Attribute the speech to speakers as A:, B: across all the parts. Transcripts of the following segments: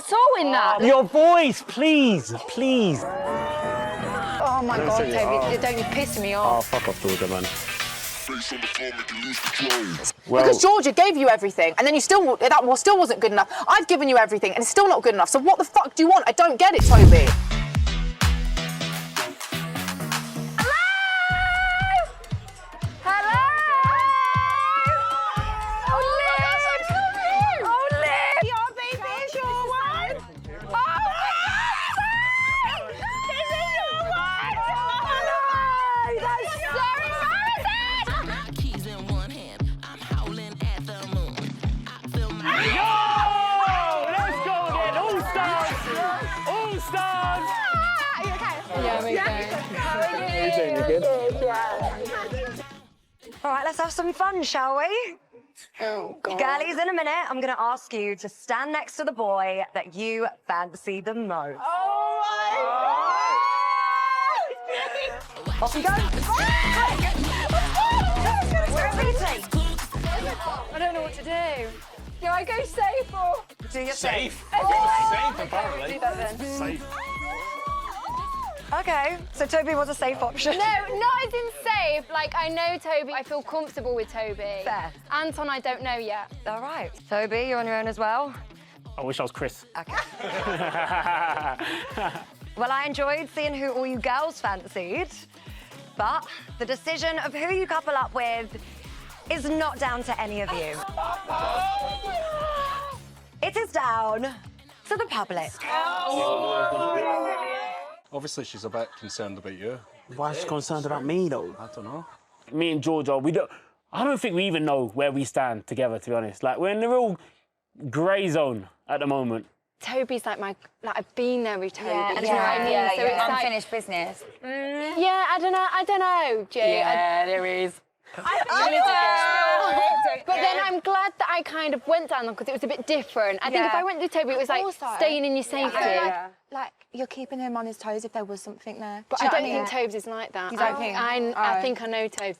A: at all in that.
B: Your voice, please, please.
A: Oh my God, Toby, don't you piss me off.
B: Oh, fuck off, Georgia, man.
C: Well, because Georgia gave you everything, and then you still wasn't good enough. I've given you everything, and it's still not good enough. So what the fuck do you want? I don't get it, Toby.
D: All right, let's have some fun, shall we?
A: Oh, God.
D: Girlies, in a minute, I'm going to ask you to stand next to the boy that you fancy the most.
C: Oh, my God!
D: Off you go. Wherever you take.
A: I don't know what to do. Do I go safe or...?
D: Do your
B: Safe?
D: thing.
B: Safe, apparently.
A: Do that then.
B: Safe.
D: Okay, so Toby was a safe option.
A: No, not as in safe. Like, I know Toby. I feel comfortable with Toby.
D: Fair.
A: Anton, I don't know yet.
D: All right. Toby, you're on your own as well?
B: I wish I was Chris.
D: Okay. Well, I enjoyed seeing who all you girls fancied, but the decision of who you couple up with is not down to any of you. It is down to the public.
E: Obviously, she's a bit concerned about you.
B: Why is she concerned about me, though?
E: I don't know.
B: Me and Georgia, I don't think we even know where we stand together, to be honest. Like, we're in the real grey zone at the moment.
A: Toby's like I've been there with Toby.
F: Yeah,
A: do you know what I mean? So it's like,
F: unfinished business.
A: yeah, I don't know, G.
F: Yeah, there is.
A: But then I'm glad that I kind of went down because it was a bit different. I think if I went with Toby, it was like
G: Also,
A: staying in your safety.
G: Like, you're keeping him on his toes if there was something there.
A: But I don't think Tobes is like that.
G: You don't think?
A: I think I know Tobes.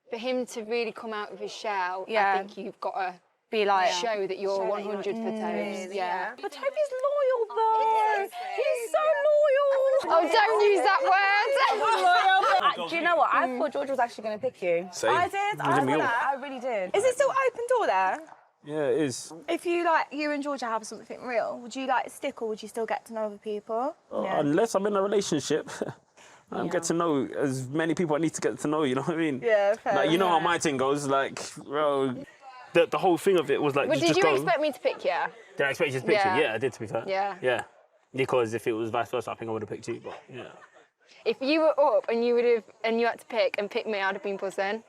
A: For him to really come out of his shell, I think you've got to
G: be like
A: show that you're 100 for Tobes. Yeah.
C: But Toby's loyal, though. He's so loyal.
A: Oh, don't use that word.
G: Do you know what? I thought George was actually going to pick you.
E: Same.
G: I did. I really did. Is it still open door there?
E: Yeah, it is.
G: If you and Georgia have something real, would you stick or would you still get to know other people?
B: Unless I'm in a relationship, I get to know as many people I need to get to know, you know what I mean?
G: Yeah, fair.
B: Like, you know how my thing goes, like, bro, the whole thing of it was like,
A: But did you expect me to pick you?
B: Did I expect you to pick you? Yeah, I did, to be fair.
A: Yeah.
B: Yeah. Because if it was vice versa, I think I would have picked you, but yeah.
A: If you were up and you had to pick me, I'd have been buzzing.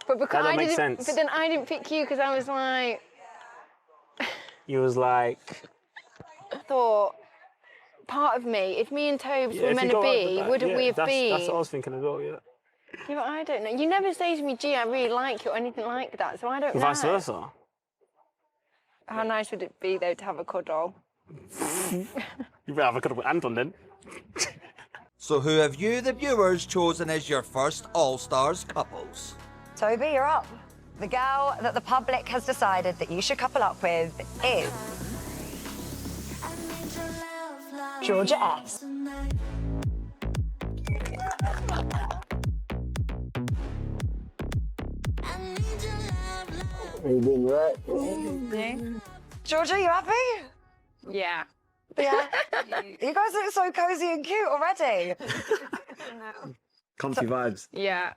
A: But because
B: That makes sense.
A: But then I didn't pick you because I was like.
B: You was like.
A: I thought part of me, if me and Tobes were meant to be, wouldn't we have been?
B: That's what I was thinking as well, yeah.
A: Yeah, but I don't know. You never say to me, gee, I really like you or anything like that, so I don't know.
B: Vice versa.
A: How nice would it be, though, to have a cuddle?
B: You better have a cuddle with Anton then.
H: So who have you, the viewers, chosen as your first All-Stars couples?
D: Toby, you're up. The girl that the public has decided that you should couple up with is Georgia S. Georgia, you happy?
A: Yeah.
D: Yeah. You guys look so cozy and cute already.
B: Comfy vibes.
A: Yeah.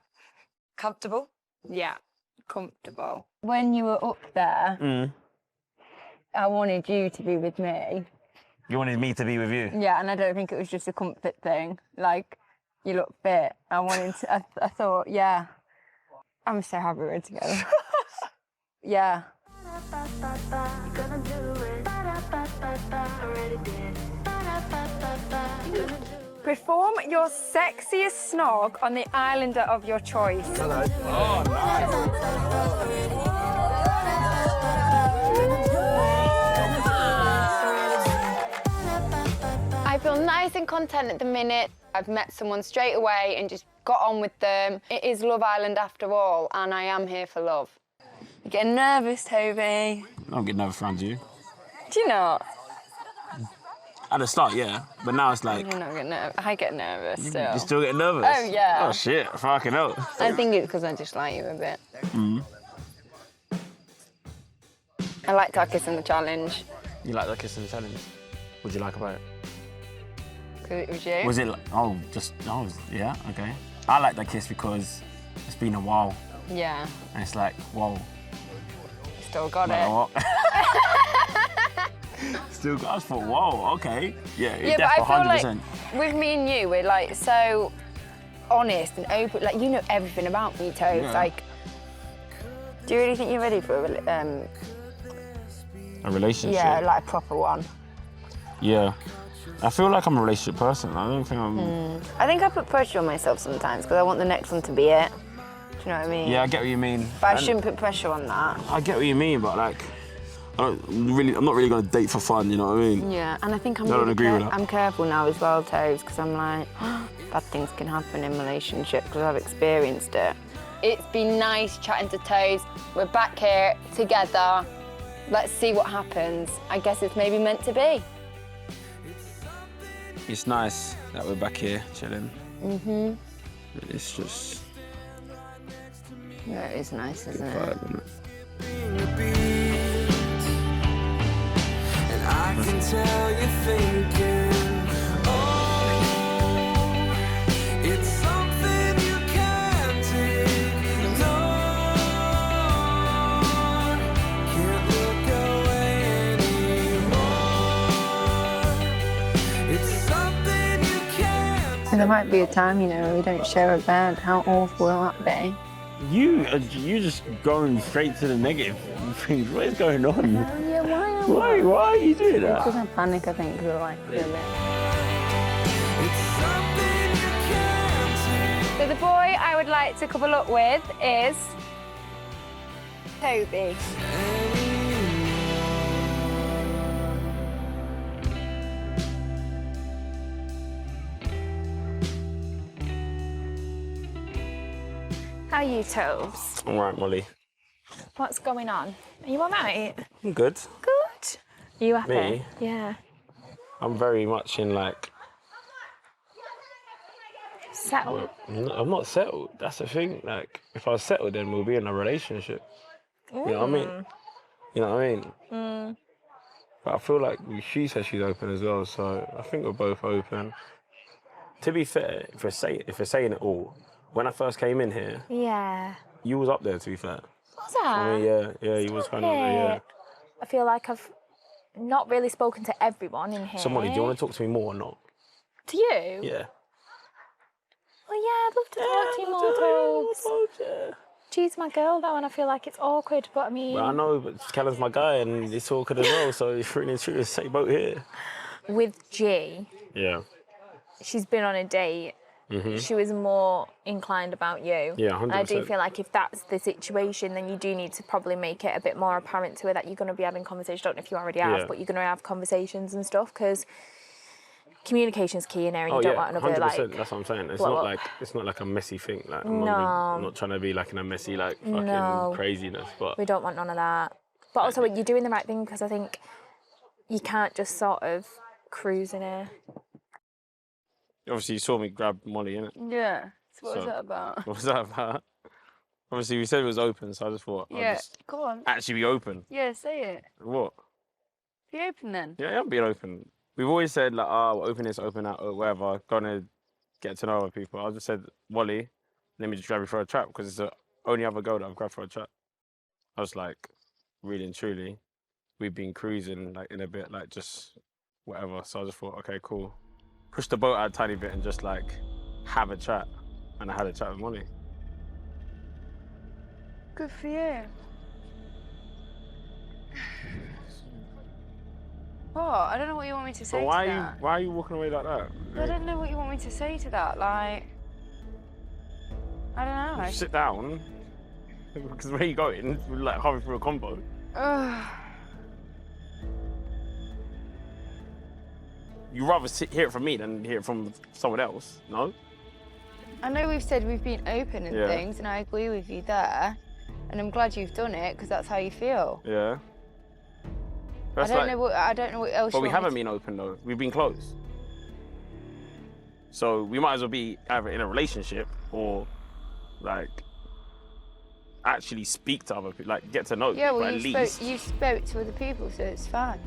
D: Comfortable?
A: Yeah. Comfortable. When you were up there, I wanted you to be with me.
B: You wanted me to be with you?
A: Yeah, and I don't think it was just a comfort thing. Like, you look fit. I wanted to, I thought, yeah, I'm so happy we're together. Yeah. Perform your sexiest snog on the islander of your choice.
E: Hello. Oh, nice.
A: I feel nice and content at the minute. I've met someone straight away and just got on with them. It is Love Island after all, and I am here for love. You're getting nervous, Toby.
B: I don't get nervous around you.
A: Do you not?
B: At the start, yeah. But now it's like...
A: You're not getting nervous. I get nervous still.
B: You still get nervous?
A: Oh, yeah.
B: Oh, shit. Fucking hell.
A: I think it's because I just like you a bit. I liked our kiss in the challenge.
B: You like that kiss in the challenge? What do you like about it?
A: Because it was you.
B: Was it yeah, okay. I like that kiss because it's been a while.
A: Yeah.
B: And it's like, whoa.
A: Still got
B: Like,
A: it.
B: what? Still got, I just thought, whoa, okay. Yeah,
A: Yeah, but I feel
B: 100%.
A: like with me and you, we're like so honest and open. Like, you know everything about me, Toes.
B: Yeah.
A: Like, do you really think you're ready for
B: A relationship?
A: yeah, like a proper one?
B: Yeah. I feel like I'm a relationship person. I don't think I'm...
A: I think I put pressure on myself sometimes because I want the next one to be it. Do you know what I mean?
B: Yeah, I get what you mean.
A: But I
B: And
A: shouldn't put pressure on that.
B: I get what you mean, but like, I'm not really gonna date for fun, you know what I mean?
A: Yeah, and I think I'm
B: I don't
A: really
B: agree with that.
A: I'm careful now as well, Toes, because I'm like, bad things can happen in relationships because I've experienced it. It's been nice chatting to Toes. We're back here together. Let's see what happens. I guess it's maybe meant to be.
B: It's nice that we're back here chilling. It's just...
A: Yeah, it is nice, isn't it?
B: vibe, isn't it?
F: And I can tell you're thinking, oh, it's something you can't ignore. Can't look away anymore. It's something you can't.
A: And there might be a time, you know, where we don't share a bed. How awful will that be?
B: You just going straight to the negative things. What is going on?
A: Yeah, why?
B: Why are you doing that?
A: Because I panic, I think, because I like it a bit.
F: It's something you can't.
G: So the boy I would like to couple up with is Toby. How are you, Tobes?
B: All right, Molly.
G: What's going on? Are you all right?
B: I'm good.
G: Good. Are you happy?
B: Me?
G: Yeah.
B: I'm very much in like...
G: Settled.
B: I'm not settled. That's the thing. Like, if I was settled, then we'll be in a relationship. You know what I mean? You know what I mean? But I feel like she says she's open as well, so I think we're both open. To be fair, if we're saying it all, when I first came in here,
G: Yeah.
B: you was up there, to be fair.
G: Was that?
B: I mean, yeah, you was kind of up there, yeah.
G: I feel like I've not really spoken to everyone in here.
B: So, Molly, do you want to talk to me more or not?
G: To you?
B: Yeah.
G: Well, yeah, I'd love to talk to you more, Tobes. She's my girl, though, and I feel like it's awkward, but I mean...
B: Well, I know, but Callum's my guy, and it's awkward as well, so it's really true, the same boat here.
G: With G,
B: Yeah.
G: she's been on a date. She was more inclined about you.
B: Yeah, 100%.
G: And I do feel like if that's the situation, then you do need to probably make it a bit more apparent to her that you're going to be having conversations. I don't know if you already have,
B: Yeah.
G: but you're going to have conversations and stuff, because communication's key in there, and
B: Oh
G: you don't
B: yeah,
G: want another
B: 100%.
G: like.
B: That's what I'm saying.
G: What?
B: It's not like a messy thing. Like
G: No.
B: I'm not trying to be like in a messy like fucking
G: No.
B: craziness. But
G: We don't want none of that. But also, you're doing the right thing, because I think you can't just sort of cruise in here.
B: obviously you saw me grab Molly, innit?
A: Yeah. So what was
B: So-
A: that about?
B: What was that about? Obviously we said it was open, so I just thought I'd
A: Yeah.
B: just
A: Come on.
B: actually be open.
A: Yeah, say it.
B: What?
A: Be open then.
B: Yeah, I'm being open. We've always said like, we'll open this, open that, or whatever. Gonna get to know other people. I just said, Wally, let me just grab you for a chat, because it's the only other girl that I've grabbed for a chat. I was like, really and truly, we've been cruising like in a bit, like just whatever. So I just thought, okay, cool. Push the boat out a tiny bit and just like have a chat. And I had a chat with Molly.
A: Good for you. What? I don't know what you want me to say
B: But
A: to that.
B: why are you walking away like that?
A: I don't know what you want me to say to that. Like, I don't know.
B: Sit down. Because where are you going? We're like halfway through a combo.
A: Ugh.
B: You'd rather hear it from me than hear it from someone else, no?
A: I know we've said we've been open and
B: Yeah.
A: things, and I agree with you there. And I'm glad you've done it, because that's how you feel.
B: Yeah. That's
A: I don't know what else.
B: But
A: you
B: we
A: want
B: haven't
A: me
B: been open though. We've been close. So we might as well be either in a relationship or like actually speak to other people, like get to know.
A: Yeah, well,
B: but
A: you spoke to other people, so it's fine.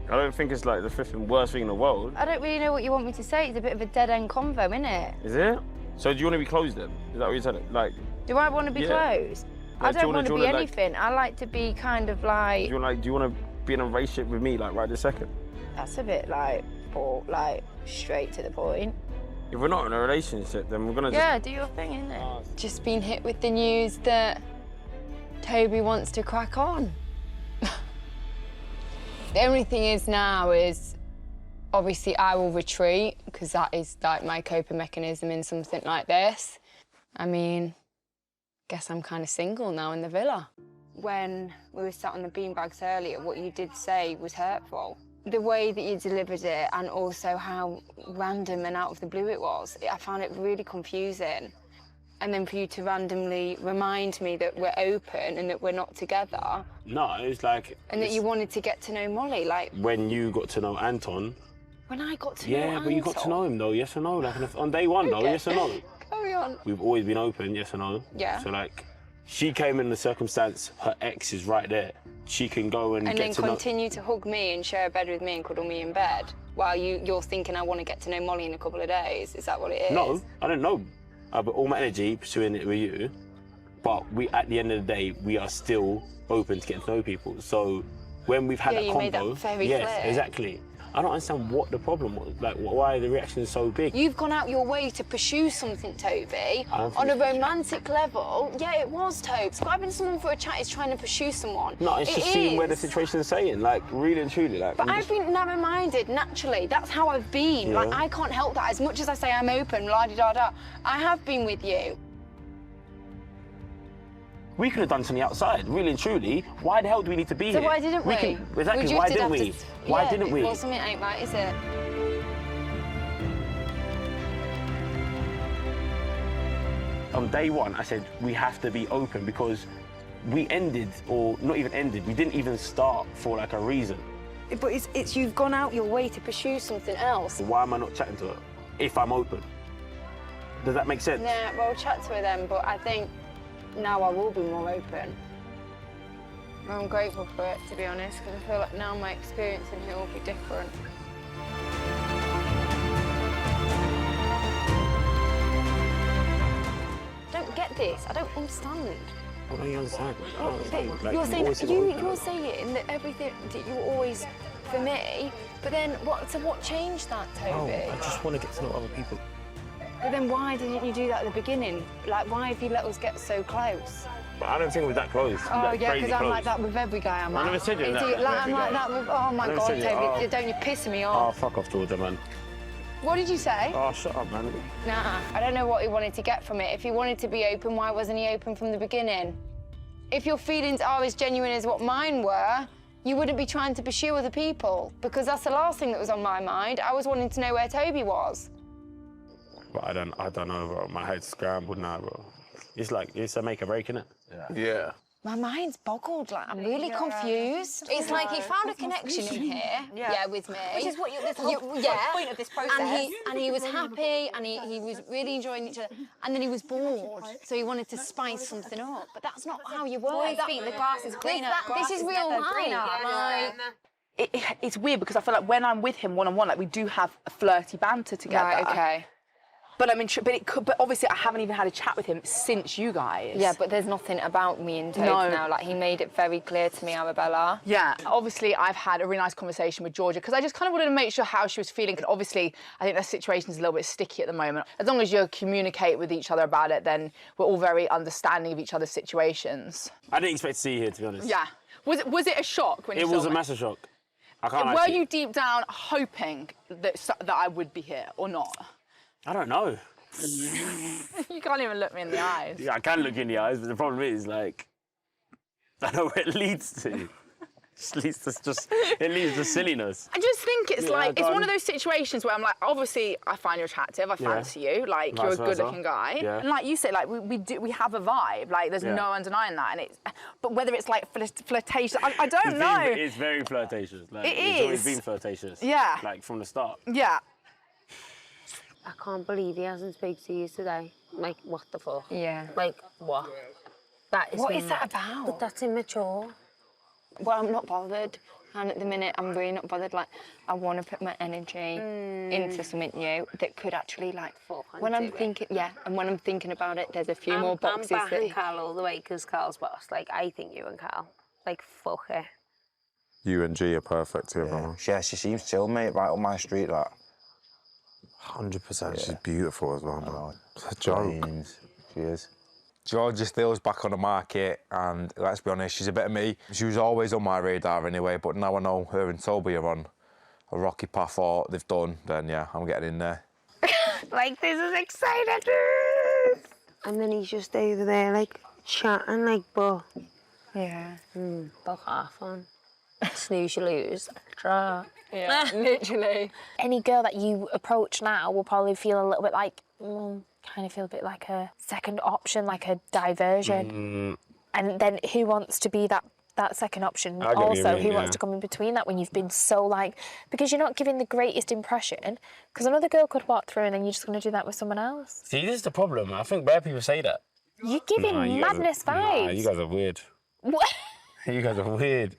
B: I don't think it's like the fifth and worst thing in the world.
A: I don't really know what you want me to say. It's a bit of a dead end convo, isn't it?
B: Is it? So do you want to be closed then? Is that what you said? Like,
A: do I want to be closed?
B: Like,
A: I don't want to be
B: like,
A: anything. I like to be kind of like.
B: Do you want to be in a relationship with me, like right this second?
A: That's a bit like, straight to the point.
B: If we're not in a relationship, then we're gonna just.
A: Yeah, do your thing, innit? Just been hit with the news that Toby wants to crack on. The only thing is now is, obviously I will retreat, because that is like my coping mechanism in something like this. I mean, guess I'm kind of single now in the villa. When we were sat on the beanbags earlier, what you did say was hurtful. The way that you delivered it and also how random and out of the blue it was, I found it really confusing. And then for you to randomly remind me that we're open and that we're not together.
B: No, it's like.
A: And that you wanted to get to know Molly, like.
B: When you got to know Anton.
A: When I got to know Anton.
B: Yeah, but you got to know him though, yes or no? Like on day one though, yes or no?
A: Carry on.
B: We've always been open, yes or no?
A: Yeah.
B: So like, she came in the circumstance, her ex is right there. She can go and get to know.
A: And then continue to hug me and share a bed with me and cuddle me in bed while you're thinking I want to get to know Molly in a couple of days. Is that what it is?
B: No, I don't know. I put all my energy pursuing it with you, but at the end of the day, we are still open to getting to know people. So when we've had that
A: you
B: convo,
A: made that very
B: yes,
A: clear.
B: exactly. I don't understand what the problem was. Like, why the reaction is so big.
A: You've gone out your way to pursue something, Toby, on a romantic level. Yeah, it was, Toby. Grabbing someone for a chat is trying to pursue someone.
B: No, it's just seeing where the situation's saying, like, really and truly. Like,
A: but I've been narrow-minded, naturally. That's how I've been.
B: Yeah.
A: Like, I can't help that. As much as I say I'm open, la-di-da-da, I have been with you.
B: We could have done something outside, really and truly. Why the hell do we need to be here?
A: So why didn't we?
B: Exactly, why didn't we? Why didn't we?
A: Well, something ain't right, is it?
B: On day one, I said, we have to be open because we ended, or not even ended, we didn't even start for like a reason.
A: But it's you've gone out your way to pursue something else.
B: Why am I not chatting to her if I'm open? Does that make sense?
A: Yeah, well, chat to her then, but I think now I will be more open. I'm grateful for it, to be honest, because I feel like now my experience in here will be different. I don't get this. I don't understand.
B: What don't you understand?
A: You're saying that everything that you were always for me, but then what changed that, Toby?
B: I just want to get to know other people.
A: But then why didn't you do that at the beginning? Like, why have you let us get so close?
B: But I don't think we're that close.
A: Oh, yeah, because I'm like that with every guy I'm
B: I never said you that.
A: I'm like that with, oh my God, Toby, don't you piss me
B: Oh,
A: off.
B: fuck off, Georgia, man.
A: What did you say?
B: Oh, shut up, man.
A: Nah, I don't know what he wanted to get from it. If he wanted to be open, why wasn't he open from the beginning? If your feelings are as genuine as what mine were, you wouldn't be trying to pursue other people, because that's the last thing that was on my mind. I was wanting to know where Toby was.
B: But I don't know, bro. My head's scrambled now, bro. It's like, it's a make or break, innit?
E: Yeah.
A: My mind's boggled, like, I'm really confused. It's like he found a connection in here, with me.
D: Which is what this whole point of this process.
A: And he was happy, and he was really enjoying each other, and then he was bored, so he wanted to spice something up. But that's not how you work.
D: The grass is greener.
A: This is real life.
C: It's weird because I feel like when I'm with him one-on-one, like we do have a flirty banter together.
A: Right, okay.
C: But I mean, but obviously I haven't even had a chat with him since you guys.
A: Yeah, but there's nothing about me and Toby now. Like, he made it very clear to me, Arabella.
C: Yeah, obviously I've had a really nice conversation with Georgia because I just kind of wanted to make sure how she was feeling. And obviously, I think the situation's a little bit sticky at the moment. As long as you communicate with each other about it, then we're all very understanding of each other's situations.
B: I didn't expect to see you here, to be honest.
C: Yeah. Was it a shock when you saw me?
B: It was a massive shock. I can't lie
C: Were
B: to
C: you deep down hoping that I would be here or not?
B: I don't know.
C: You can't even look me in the eyes.
B: Yeah, I can look in the eyes, but the problem is, like, I know where it leads to. It leads to silliness.
C: I just think it's
B: Yeah,
C: like, it's
B: go
C: one
B: on.
C: of those situations where I'm like, obviously, I find you attractive, I fancy you, like,
B: Vice
C: you're a
B: versa.
C: good-looking guy.
B: Yeah.
C: And like you say, like, we have a vibe, like, there's
B: Yeah.
C: no undenying that. And but whether it's like flirtatious, I don't know.
B: It's very flirtatious. Like,
C: It
B: it's always
C: is.
B: been flirtatious.
C: Yeah.
B: Like from the start.
C: Yeah.
I: I can't believe he hasn't spoken to you today. Like, what the fuck?
A: Yeah.
I: Like, what? That is
A: What is that
I: mad.
A: about?
I: But that's immature.
A: Well, I'm not bothered. And at the minute, I'm really not bothered. Like, I want to put my energy into something new that could actually, like, when I'm thinking, and when I'm thinking about it, there's a few more boxes
I: I'm backing
A: that.
I: Cal all the way because Cal's boss. Like, I think you and Cal, like, fuck it.
J: You and G are perfect together.
K: Yeah, she seems chill, mate, right up my street, like.
J: 100%. She's beautiful as well, man. It's a joke.
K: She is. Georgia Steele's back on the market, and let's be honest, she's a bit of me. She was always on my radar anyway, but now I know her and Toby are on a rocky path, or they've done, then yeah, I'm getting in there.
I: Like, this is exciting. And then he's just over there, like, chatting, like, but...
A: Yeah.
I: Fuck off on. Snooze, you lose. Draw.
A: Yeah, literally.
G: Any girl that you approach now will probably feel a little bit like, kind of feel a bit like a second option, like a diversion. And then who wants to be that second option?
B: I get what you
G: Also,
B: mean,
G: who
B: yeah.
G: wants to come in between that when you've been so like, because you're not giving the greatest impression. Because another girl could walk through and then you're just going to do that with someone else.
B: See, this is the problem. I think rare people say that.
G: You're giving madness vibes.
B: Nah, you guys are weird.
G: What?
B: You guys are weird.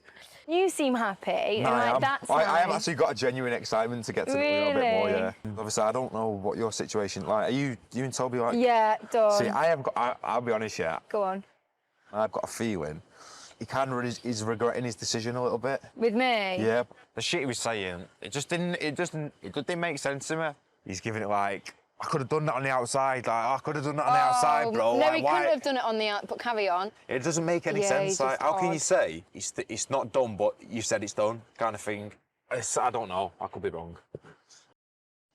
G: You seem happy, and
K: I
G: like
K: am.
G: that's
K: I have
G: nice.
K: actually got a genuine excitement to get to know you a bit more,
G: Really?
K: yeah. Obviously, I don't know what your situation like. Are you and Toby like?
G: Yeah, done.
K: See, I'll be honest, yeah.
G: Go on.
K: I've got a feeling he kind of is regretting his decision a little bit.
A: With me?
K: Yeah. The shit he was saying, it didn't make sense to me. He's giving it like, I could have done that on the outside. Like, I could have done that on the outside, bro.
A: No,
K: like,
A: he
K: why?
A: couldn't have done it on the outside, but carry on.
K: It doesn't make any
A: Yeah,
K: sense.
A: he's
K: Like,
A: just
K: how can you
A: odd.
K: say it's not done, but you said it's done, kind of thing? I don't know. I could be wrong.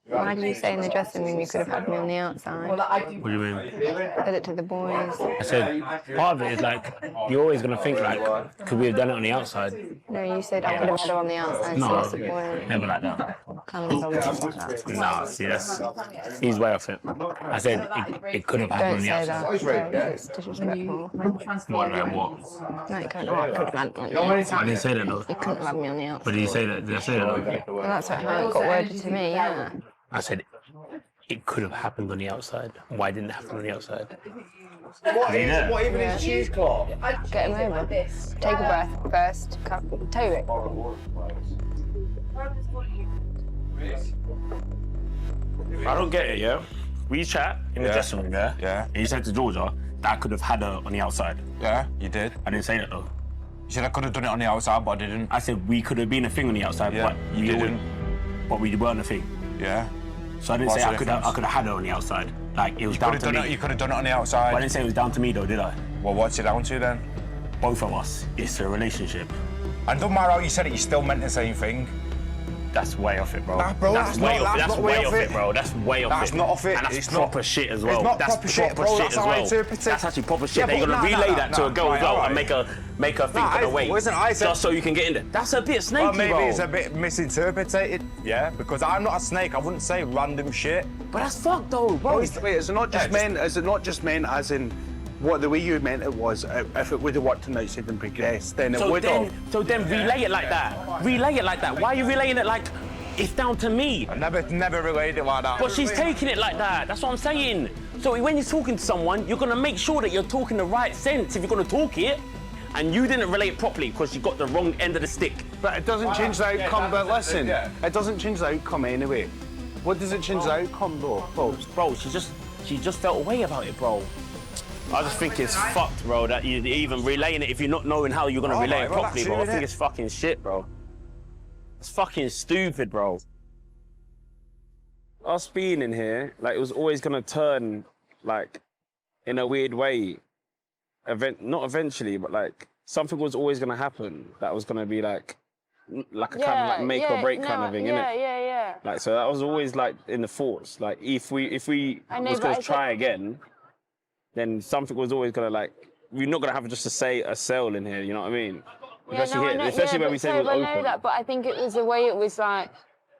A: Why do you say in the dressing room you could have had me on the outside?
B: What do you mean?
A: Said it to the boys.
B: I said, part of it is like, you're always going to think like, could we have done it on the outside?
A: No, you said I could have had her on the outside, so
B: No,
A: it's the boys.
B: never like that.
A: Callum told me to say that.
B: Nah, see, he's way off it. I said, it could have happened
A: Don't
B: on the
A: say
B: outside.
A: that. It's disrespectful.
B: What about what?
A: No, you can't. I could have had me on the outside.
B: I didn't say that though.
A: You couldn't have had me on the outside.
B: But did you say that? Did I say that?
A: Well, that's how it got worded to me, yeah.
B: I said, it could have happened on the outside. Why didn't it happen on the outside?
K: What even is cheesecloth?
A: Get him over. Take a breath first. Toby.
B: I don't get it, yeah? We chat in the dressing room, yeah?
K: Yeah.
B: And you said to Georgia that I could have had her on the outside.
K: Yeah, you did.
B: I didn't say that though.
K: You said I could have done it on the outside, but I didn't.
B: I said we could have been a thing on the outside,
K: Yeah,
B: but
K: you didn't.
B: But we weren't a thing.
K: Yeah.
B: So I didn't
K: What's
B: say
K: the
B: I could have
K: difference?
B: had her on the outside. Like it was
K: You
B: down
K: could
B: to
K: have done
B: me.
K: it. You could have done it on the outside.
B: But I didn't say it was down to me though, did I?
K: Well, what's it down to then?
B: Both of us. It's a relationship.
K: And don't matter how you said it, you still meant the same thing.
B: That's way off it, bro.
K: Nah, bro, that's
B: way
K: not-
B: off.
K: that's
B: That's
K: not
B: way
K: way
B: off
K: off
B: it,
K: it.
B: bro. That's way off it.
K: That's not off it.
B: And that's
K: It's
B: proper
K: not-
B: shit as
K: it's
B: well.
K: not
B: That's
K: proper shit, bro. That's how I
B: as well.
K: interpret it.
B: That's actually proper shit.
K: Yeah,
B: They're
K: but
B: gonna
K: nah,
B: relay
K: nah,
B: that
K: nah,
B: to a girl
K: right,
B: as well
K: alright.
B: and make her think
K: Nah,
B: of the way.
K: listen, I said-
B: just so you can get in there. That's a bit snaky,
K: Well, maybe
B: bro.
K: it's a bit misinterpreted, yeah? Because I'm not a snake. I wouldn't say random shit.
B: But that's fucked though, bro.
L: Wait, is it not just meant? Is it not just meant as in what the way you meant it was? If it would have worked on outside and progressed, then it would have.
B: So then relay it like that. Relay it like that. Why are you relaying it like it's down to me?
K: I never relayed it like that.
B: But she's taking it like that. That's what I'm saying. So when you're talking to someone, you're gonna make sure that you're talking the right sense if you're gonna talk it. And you didn't relate it properly because you got the wrong end of the stick.
L: But it doesn't change the outcome. But listen, it doesn't change the outcome anyway. What does it change the outcome though?
B: Bro, she just felt away about it, bro. I just think it's fucked, bro, that you're even relaying it if you're not knowing how you're gonna relay it
K: well,
B: properly,
K: that's
B: bro. I
K: it,
B: think
K: innit?
B: it's fucking shit, bro. It's fucking stupid, bro. Us being in here, like, it was always gonna turn, like, in a weird way. Not eventually, but, like, something was always gonna happen that was gonna be, like a kind of, like, make or break kind of thing, innit?
A: Yeah.
B: Like, so that was always, like, in the thoughts. Like, if we
A: I know,
B: was
A: but
B: gonna
A: I
B: try
A: said-
B: again, then something was always gonna, like, we're not gonna have just a sale in here, you know what I mean? Especially when we said it was
A: I
B: open.
A: know that, but I think it was the way it was like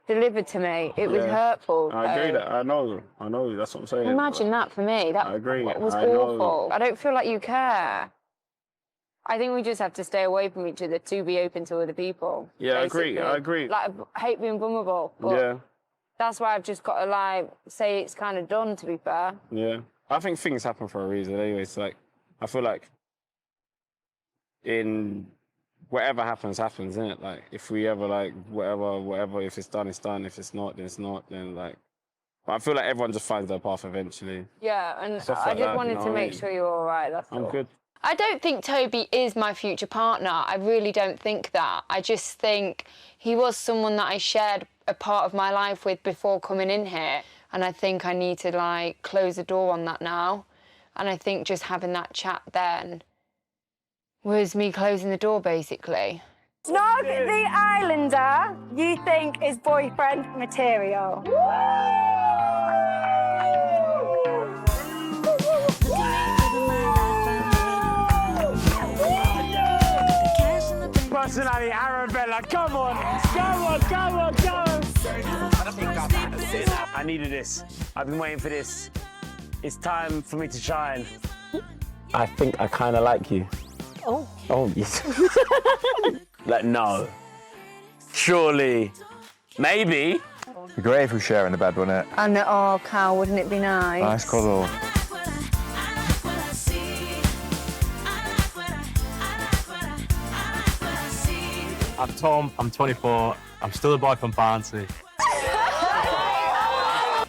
A: delivered to me. It was hurtful.
B: I agree that. I know. That's what I'm saying.
A: Imagine that for me. That
B: I agree.
A: was
B: I
A: awful.
B: know.
A: I don't feel like you care. I think we just have to stay away from each other to be open to other people.
B: Yeah,
A: basically.
B: I agree.
A: Like, I hate being vulnerable. But
B: Yeah.
A: that's why I've just got to, like, say it's kind of done, to be fair.
B: Yeah. I think things happen for a reason anyway. It's like, I feel like in whatever happens, isn't it? Like, if we ever, like, whatever, if it's done, it's done. If it's not, then it's not. Then, like, but I feel like everyone just finds their path eventually.
A: Yeah, and
B: Stuff
A: I
B: like
A: just
B: that,
A: wanted
B: you know
A: to
B: what I
A: make
B: mean?
A: sure you're all right, that's all.
B: I'm good.
A: I don't think Toby is my future partner. I really don't think that. I just think he was someone that I shared a part of my life with before coming in here. And I think I need to, like, close the door on that now. And I think just having that chat then was me closing the door, basically.
M: Snog the Islander you think is boyfriend material.
N: Personally, Arabella, come on! I needed this. I've been waiting for this. It's time for me to shine. I think I kind of like you.
M: Oh.
N: Oh, yes. Like, no. Surely. Maybe.
K: It'd be great if we were sharing a bed, wouldn't it?
A: And oh, Cal, wouldn't it be nice?
K: Nice cuddle.
O: I'm Tom, I'm 24, I'm still a boy from Barnsley.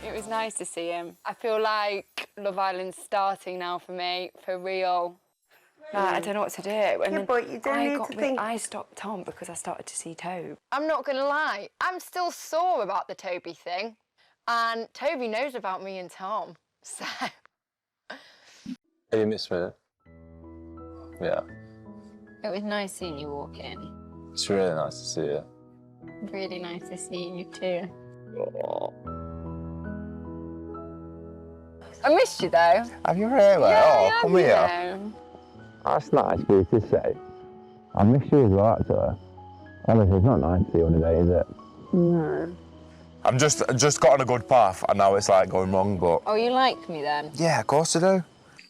A: It was nice to see him. I feel like Love Island's starting now for me, for real. Like, I don't know what to do. And
I: but you don't need to think...
A: I stopped Tom because I started to see Toby. I'm not going to lie, I'm still sore about the Toby thing. And Toby knows about me and Tom, so...
P: Have you missed me? Yeah.
A: It was nice seeing you walk in.
P: It's really nice to see you.
A: Really nice to see you too. I missed you though.
K: Have you really?
A: Yeah,
K: oh, come here.
A: know.
Q: That's nice for you to say. I miss you as well, actually. Obviously, it's not nice to see you on a day, is it?
A: No.
K: I'm just got on a good path, and now it's like going wrong, but...
A: Oh, you like me then?
K: Yeah, of course I do.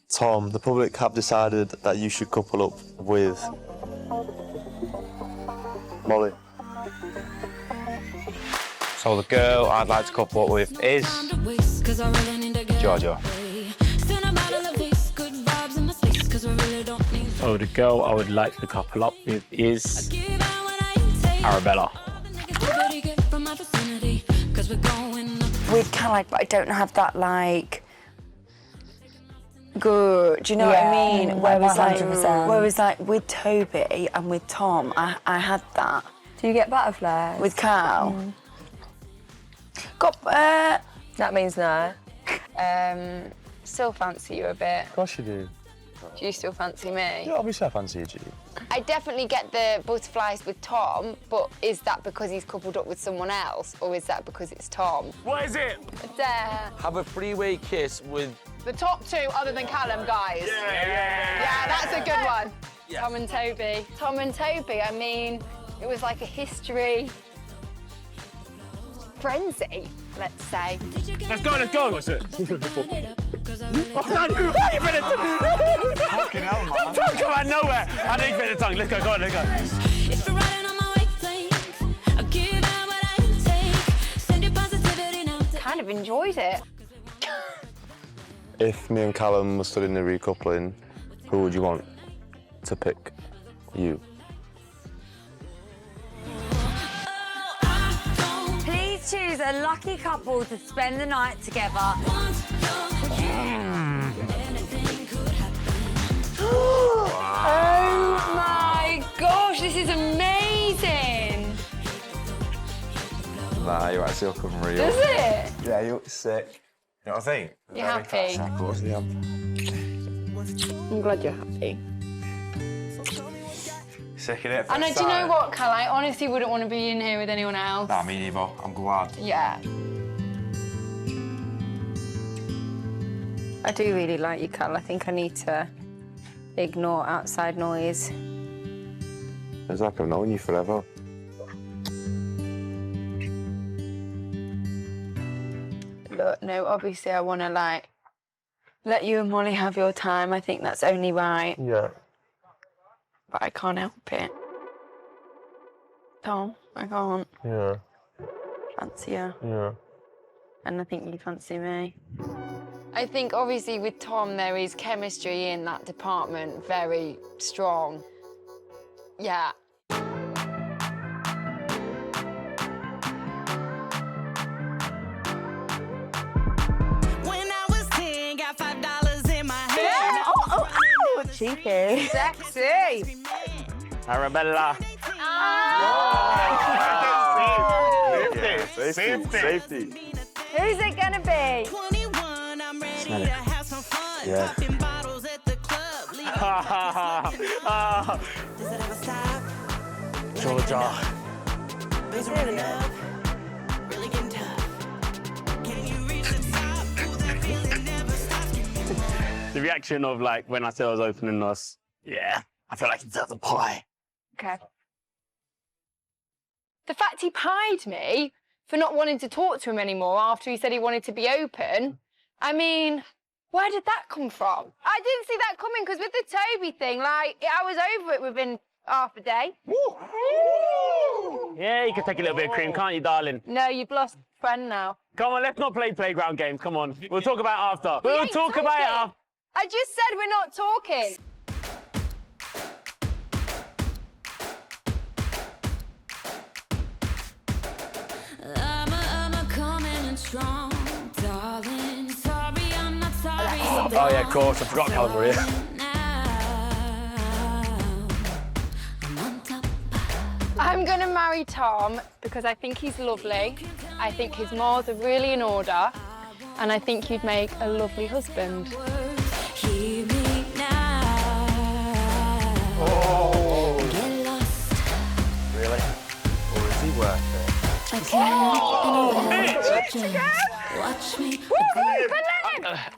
P: Tom, the public have decided that you should couple up with Molly.
O: So the girl I'd like to couple up with is Georgia. So the girl I would like to couple up with is Arabella.
A: We'd kind of like, but I don't have that like good. Do you know what I mean? Whereas
I: 100%.
A: like with Toby and with Tom, I had that.
I: Do you get butterflies?
A: With Cal. Got
I: That means no.
A: Still fancy you a bit.
P: Of course you do.
A: Do you still fancy me?
P: Yeah, obviously I fancy you, G.
A: I definitely get the butterflies with Tom, but is that because he's coupled up with someone else, or is that because it's Tom?
N: What is it?
P: Have a three-way kiss with...
C: The top two other than Callum, guys. Yeah, that's a good one.
A: Yeah. Tom and Toby. Tom and Toby, I mean, it was like a history frenzy, let's say.
N: Let's go. What's it?
B: Fucking hell, man.
N: Don't come out of nowhere. I need a bit of tongue. Let's go, let's go.
A: Kind of enjoyed it.
P: If me and Callum were stood in the recoupling, who would you want to pick? You.
D: Please choose a lucky couple to spend the night together.
A: Oh my gosh, this is amazing!
K: Nah, you're actually looking real.
A: Does it?
K: Yeah, you look sick. You know what I think?
A: You're happy?
K: Of course I am.
A: I'm glad you're happy.
K: Sick in it.
A: And do you know what, Cal? I honestly wouldn't want to be in here with anyone else.
K: Nah, me neither. I'm glad.
A: Yeah. I do really like you, Cal. I think I need to ignore outside noise.
J: It's like I've known you forever.
A: Look, no, obviously I want to, like, let you and Molly have your time. I think that's only right.
J: Yeah.
A: But I can't help it. Tom, I can't.
J: Yeah.
A: Fancy you.
J: Yeah.
A: And I think you fancy me. I think, obviously, with Tom, there is chemistry in that department, very strong. Yeah.
M: Cheeky.
C: Sexy.
N: Arabella.
J: Safety.
M: Who's it gonna be?
N: Smell it. Yeah. Georgia. The reaction of, like, when I said I was opening us, yeah, I feel like it's a pie.
A: Okay. The fact he pied me for not wanting to talk to him anymore after he said he wanted to be open, I mean, where did that come from? I didn't see that coming, because with the Toby thing, like, I was over it within half a day.
N: Yeah, you can take a little bit of cream, can't you, darling?
A: No, you've lost a friend now.
N: Come on, let's not play playground games. Come on. We'll talk about it after.
A: We
N: We'll
A: ain't
N: talk about it
A: talking.
N: after.
A: I just said we're not talking.
N: Oh, yeah, of course. I forgot Cal were here.
A: I'm going to marry Tom because I think he's lovely. I think his morals are really in order. And I think you'd make a lovely husband.
J: Oh. Really? Or is he worth it?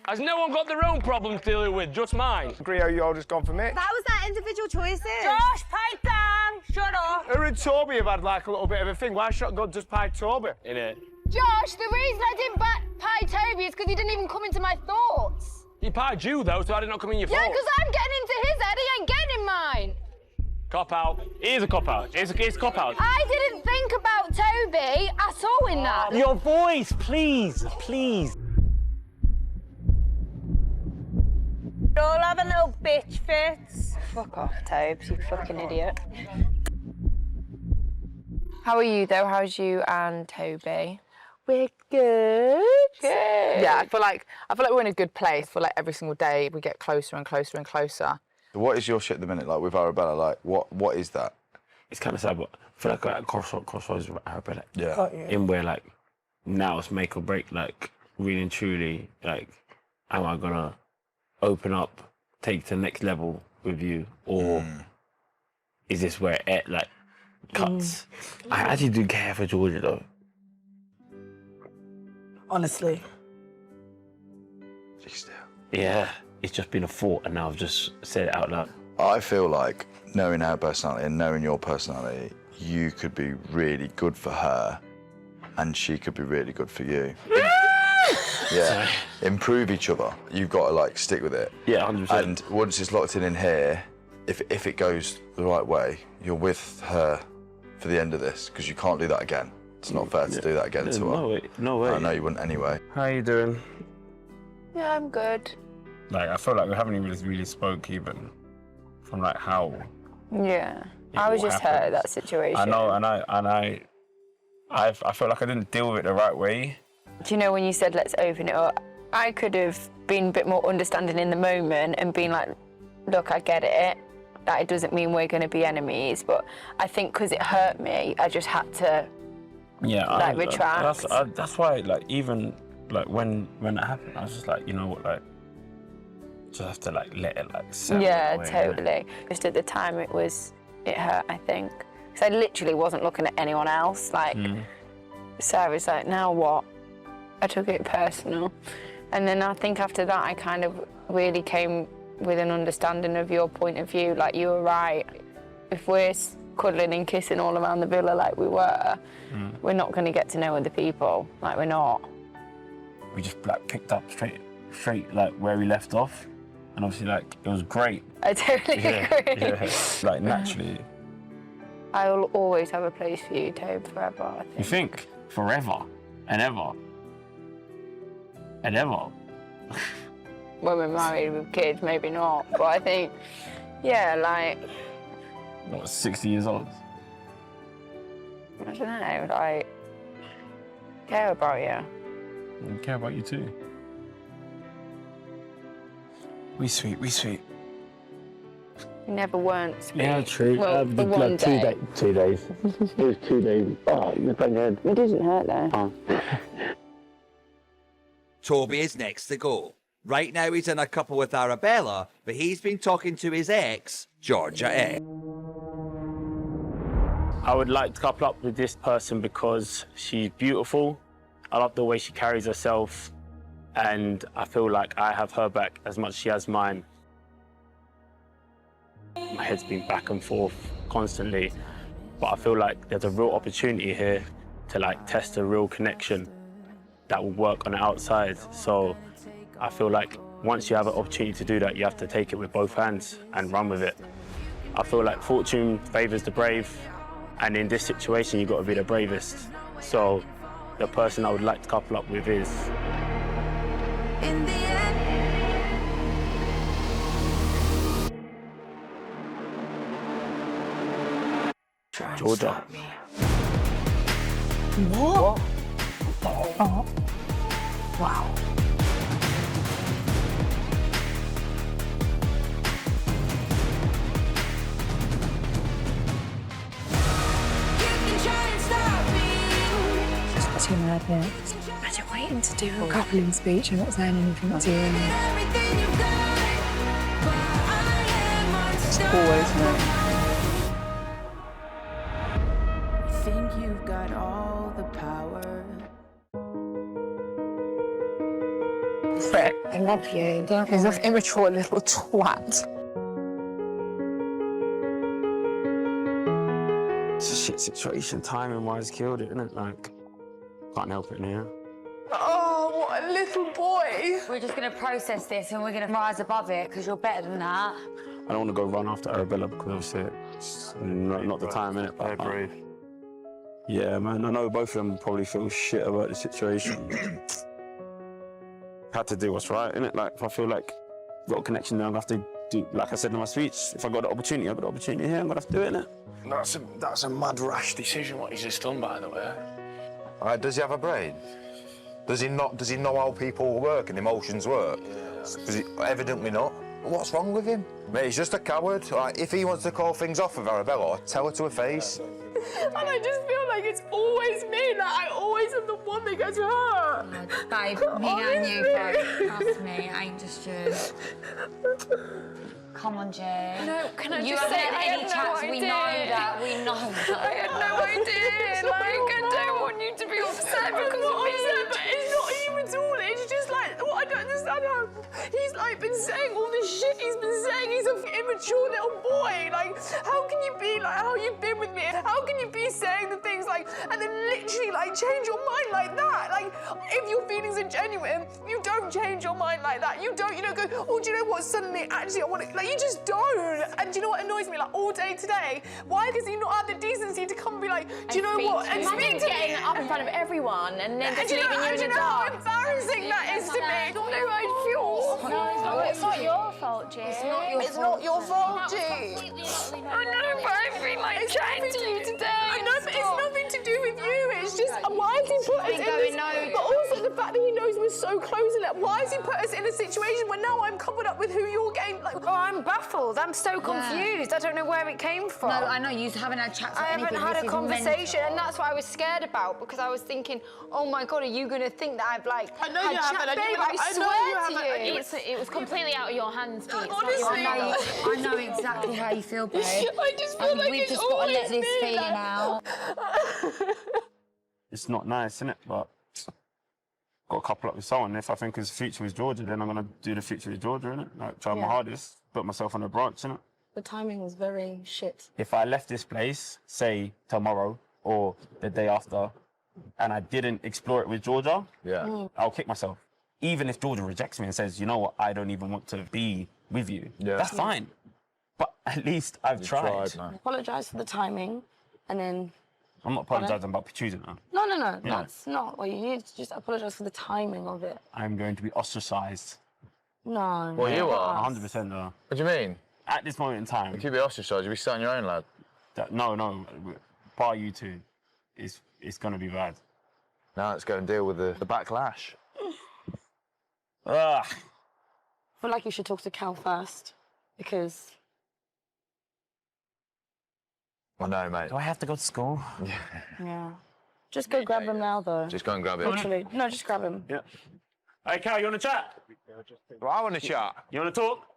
N: Has no one got their own problems to deal with, just mine?
J: Agree how you all just gone for Mitch?
I: That was their individual choices.
M: Josh, pipe down. Shut up.
J: Her and Toby have had like a little bit of a thing. Why should God just pie Toby?
N: Innit?
A: Josh, the reason I didn't pie Toby is because he didn't even come into my thoughts.
N: He pied you, though, so I did not come in your
A: Yeah,
N: fault.
A: because I'm getting into his head, he ain't getting in mine.
N: Cop out. It is a cop out. It's a cop out.
A: I didn't think about Toby at all in that.
N: Your voice, please, please.
M: You're all having little bitch fits.
A: Fuck off, Tobes, you fucking idiot. How are you, though? How's you and Toby?
C: We're good.
A: Good.
C: Yeah, I feel like we're in a good place. I feel like every single day we get closer and closer and closer.
R: What is your shit at the minute, like, with Arabella? Like, what is that?
N: It's kind of sad, but I feel like we're at crossroads with Arabella.
R: Yeah.
C: Got you.
N: In where, like, now it's make or break, like, really and truly, like, am I gonna open up, take to the next level with you, or is this where it, like, cuts? I actually do care for Georgia, though.
C: Honestly.
N: Yeah, it's just been a thought, and now I've just said it out loud.
R: I feel like, knowing her personality and knowing your personality, you could be really good for her, and she could be really good for you. Yeah, improve each other. You've got to, like, stick with it.
N: Yeah, 100%.
R: And once it's locked in here, if it goes the right way, you're with her for the end of this, because you can't do that again. It's not fair to do that again to her.
N: No way, no way.
R: I know you wouldn't anyway.
B: How you doing?
A: Yeah, I'm good.
B: Like, I feel like we haven't even really spoke even from, like, how...
A: Yeah. I was just hurt at that situation.
B: I know, and I feel like I didn't deal with it the right way.
A: Do you know when you said, let's open it up, I could have been a bit more understanding in the moment and been like, look, I get it. That it doesn't mean we're going to be enemies, but I think because it hurt me, I just had to, retract.
B: That's why, like, even, like, when that happened, I was just like, you know what, like, just have to, like, let it, like, settle away,
A: totally. Just at the time, it hurt, I think. Because I literally wasn't looking at anyone else. Like, Sarah's like, now what? I took it personal. And then I think after that, I kind of really came with an understanding of your point of view. Like, you were right. If we're cuddling and kissing all around the villa like we were, we're not going to get to know other people. Like, we're not.
N: We just like picked up straight like where we left off, and obviously like it was great.
A: I totally agree.
N: Yeah, like naturally.
A: I will always have a place for you, Tobe, forever, I think.
N: You think? Forever and ever. And ever.
A: When we're married with kids, maybe not. But I think, yeah, like...
N: What, 60 years old?
A: I don't know, like... care about you.
N: I care about you too. We sweet, we sweet.
A: You never weren't sweet.
N: Yeah, true.
A: Well, for one day.
O: 2 days. It was 2 days. Oh, my bang head.
A: It doesn't hurt though.
O: Oh.
H: Toby is next to go. Right now he's in a couple with Arabella, but he's been talking to his ex, 𝗀𝗀𝗯𝗀𝗀.
N: I would like to couple up with this person because she's beautiful. I love the way she carries herself, and I feel like I have her back as much as she has mine. My head's been back and forth constantly, but I feel like there's a real opportunity here to like test a real connection that will work on the outside. So I feel like once you have an opportunity to do that, you have to take it with both hands and run with it. I feel like fortune favours the brave, and in this situation, you've got to be the bravest. So the person I would like to couple up with is...
E: In the end.
N: Georgia.
G: What? Oh. Wow. Just too mad here. Imagine waiting to do a coupling speech and not saying anything to you.
F: It's always me.
E: Think you've got all the power.
G: Frick, I love you. He's an immature little twat.
B: It's a shit situation. Timing-wise, killed it, isn't it? Like, can't help it now.
C: Oh, what a little boy.
S: We're just going to process this and we're going to rise above it because you're better than that.
B: I don't want to go run after Arabella because obviously it's not the time, innit? But, brave. Yeah, man, I know both of them probably feel shit about the situation. Had to do what's right, innit? Like, if I feel like I've got a connection there, I'm going to have to do, like I said in my speech, if I got the opportunity, I've got the opportunity here, I'm going to have to do it, innit?
O: That's a mad, rash decision, what he's just done, by the way.
K: Does he have a brain? Does he know how people work and emotions work? Yeah. Evidently not. What's wrong with him? Mate, he's just a coward. Like, if he wants to call things off with Arabella, tell her to her face.
C: And I just feel like it's always me. Like, I always am the one that gets hurt.
S: Babe, me and you both. Trust me, I ain't just you. Come on, Jay.
A: No, can I
S: you
A: just say,
S: haven't had any chats, we know that, we know that.
A: I had no idea, like, I don't want you to be upset because of me.
C: But it's not him at all, it's just like, I don't understand how he's like been saying all this shit he's been saying. He's an immature little boy. Like, how can you be like how you've been with me? How can you be saying the things like, and then literally like change your mind like that? Like, if your feelings are genuine, you don't change your mind like that. You don't go, oh, do you know what? Suddenly, actually, I want to, like, you just don't. And do you know what annoys me? Like, all day today, why does he not have the decency to come and be like, do you know what? And speak to
A: getting up in front of everyone and then just leaving you in the
C: How
A: dark.
C: embarrassing that is to me. I don't know how I feel.
A: No, it's not your fault, G.
C: It's not your fault, G.
A: I know, but I feel like chatting to you today.
C: I know, but it's nothing to do with you. It's just, why has he put us in this? But also the fact that he knows we're so close and that, why has he put us in a situation where now I'm covered up with who you're getting? Like,
A: oh, I'm baffled. I'm so confused. I don't know where it came from.
S: No, I know you haven't had chats.
A: I haven't had a conversation, and that's what I was scared about because I was thinking, oh my God, are you going to think that I've like?
C: I know you haven't.
A: Babe, I swear to you.
G: It was completely out of your hands, G.
C: Honestly,
S: I know exactly how you feel, babe.
C: I just feel like
S: we've
C: it's
S: just got to let this
C: always me,
S: feeling out.
B: It's not nice, innit? But got to couple up with someone. If I think his future with Georgia, then I'm going to do the future with Georgia, innit? Like, try my hardest, put myself on a branch, innit?
T: The timing was very shit.
N: If I left this place, say tomorrow or the day after, and I didn't explore it with Georgia, I'll kick myself. Even if Georgia rejects me and says, you know what, I don't even want to be with you, that's fine. But at least I've tried.
T: Apologise for the timing, and then...
N: I'm not apologising about choosing her.
T: No, no, no. Yeah. That's not what you need. Just apologise for the timing of it.
N: I'm going to be ostracised.
T: No.
P: Well, you are.
N: 100% no.
P: What do you mean?
N: At this moment in time...
P: If you be ostracised, you'll be sat on your own, lad.
N: No. Bar you two, it's going to be bad.
P: Now let's go and deal with the backlash.
N: Ugh.
T: I feel like you should talk to Cal first, because...
P: I know, mate.
N: Do I have to go to school?
T: Yeah. Just go grab him now, though.
P: Just go and grab it.
T: Literally. No, just grab him.
N: Yeah. Hey, Cal, you want to chat?
K: Well, I want to chat.
N: You want to talk?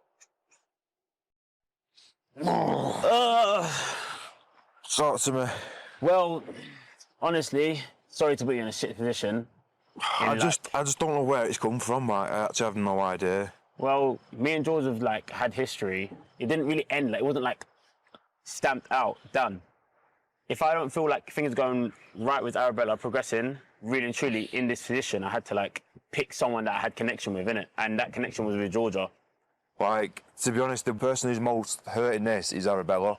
K: Talk to me.
N: Well, honestly, sorry to put you in a shit position.
K: I just don't know where it's come from. I actually have no idea.
N: Well, me and George have had history. It didn't really end. It wasn't stamped out, done. If I don't feel like things are going right with Arabella progressing, really and truly in this position, I had to pick someone that I had connection with, innit? And that connection was with Georgia.
K: To be honest, the person who's most hurting this is Arabella.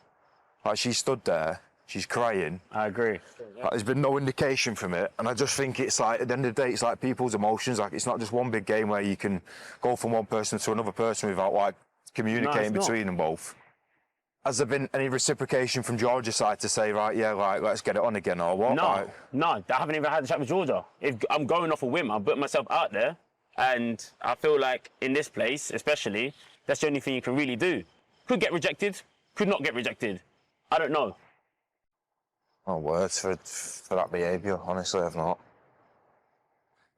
K: She stood there, she's crying.
N: I agree.
K: There's been no indication from it, and I just think it's at the end of the day, it's people's emotions. It's not just one big game where you can go from one person to another person without communicating between them both. Has there been any reciprocation from Georgia's side to say, right, yeah, let's get it on again, or what?
N: No, I haven't even had a chat with Georgia. If I'm going off a whim, I'll put myself out there, and I feel like in this place, especially, that's the only thing you can really do. Could get rejected, could not get rejected. I don't know.
K: No words for that behaviour, honestly, I've not.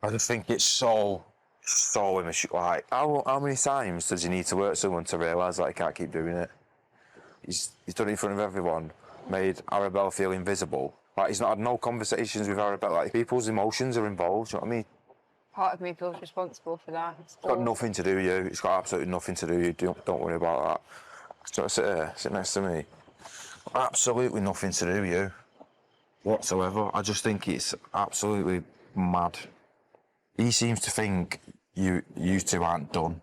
K: I just think it's so immature. How many times does he need to work someone to realise that he can't keep doing it? He's done it in front of everyone, made Arabella feel invisible. He's not had no conversations with Arabella. People's emotions are involved, do you know what I mean?
A: Part of me feels responsible for that.
K: It's got nothing to do with you. It's got absolutely nothing to do with you. Don't worry about that. Do you want to sit here, sit next to me? Absolutely nothing to do with you whatsoever. I just think it's absolutely mad. He seems to think you two aren't done.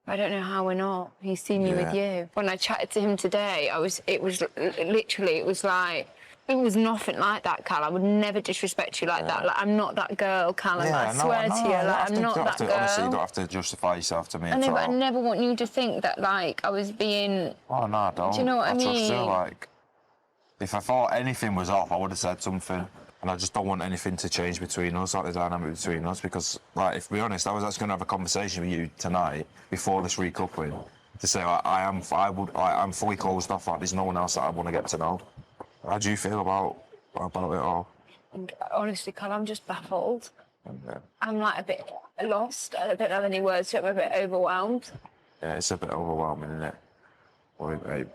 A: I don't know how we're not. He's seen me with you. When I chatted to him today, it was nothing like that, Cal. I would never disrespect you like that. I'm not that girl, Cal. I swear to you, I'm not that girl.
K: Honestly, you don't have to justify yourself to me
A: I know, but I never want you to think that, I was being...
K: Oh, no, I don't.
A: Do you know what I mean?
K: Trust you, if I thought anything was off, I would have said something. And I just don't want anything to change between us, the dynamic between us, because, if to be honest, I was actually going to have a conversation with you tonight before this recoupling to say I'm fully closed off. There's no one else that I want to get to know. How do you feel about it all?
A: Honestly, Carl, I'm just baffled. Yeah. I'm a bit lost. I don't have any words, so I'm a bit overwhelmed.
K: Yeah, it's a bit overwhelming, isn't it? Worry, babe.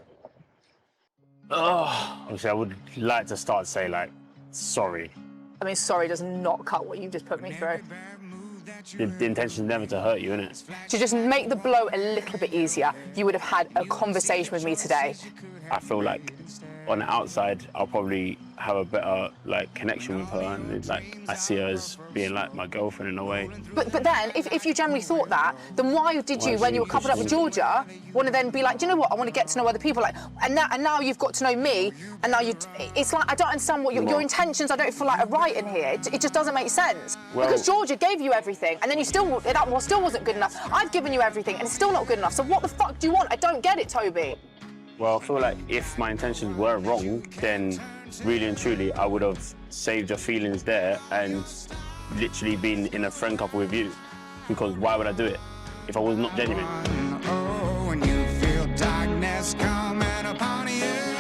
N: Obviously, I would like to start to say, sorry.
C: I mean, sorry does not cut what you've just put me through.
N: The intention is never to hurt you, innit?
C: To just make the blow a little bit easier, you would have had a conversation with me today.
N: I feel like on the outside, I'll probably have a better connection with her, and I see her as being my girlfriend in a way.
C: But then, if you generally thought that, then why did you, when you were coupled up with Georgia, want to then be do you know what? I want to get to know other people. And now you've got to know me, and now it's I don't understand what your intentions. I don't feel are right in here. It just doesn't make sense.
N: Well,
C: because Georgia gave you everything, and then you still wasn't good enough. I've given you everything, and it's still not good enough. So what the fuck do you want? I don't get it, Toby.
N: Well, I feel like if my intentions were wrong, then really and truly, I would have saved your feelings there and literally been in a friend couple with you. Because why would I do it if I was not genuine?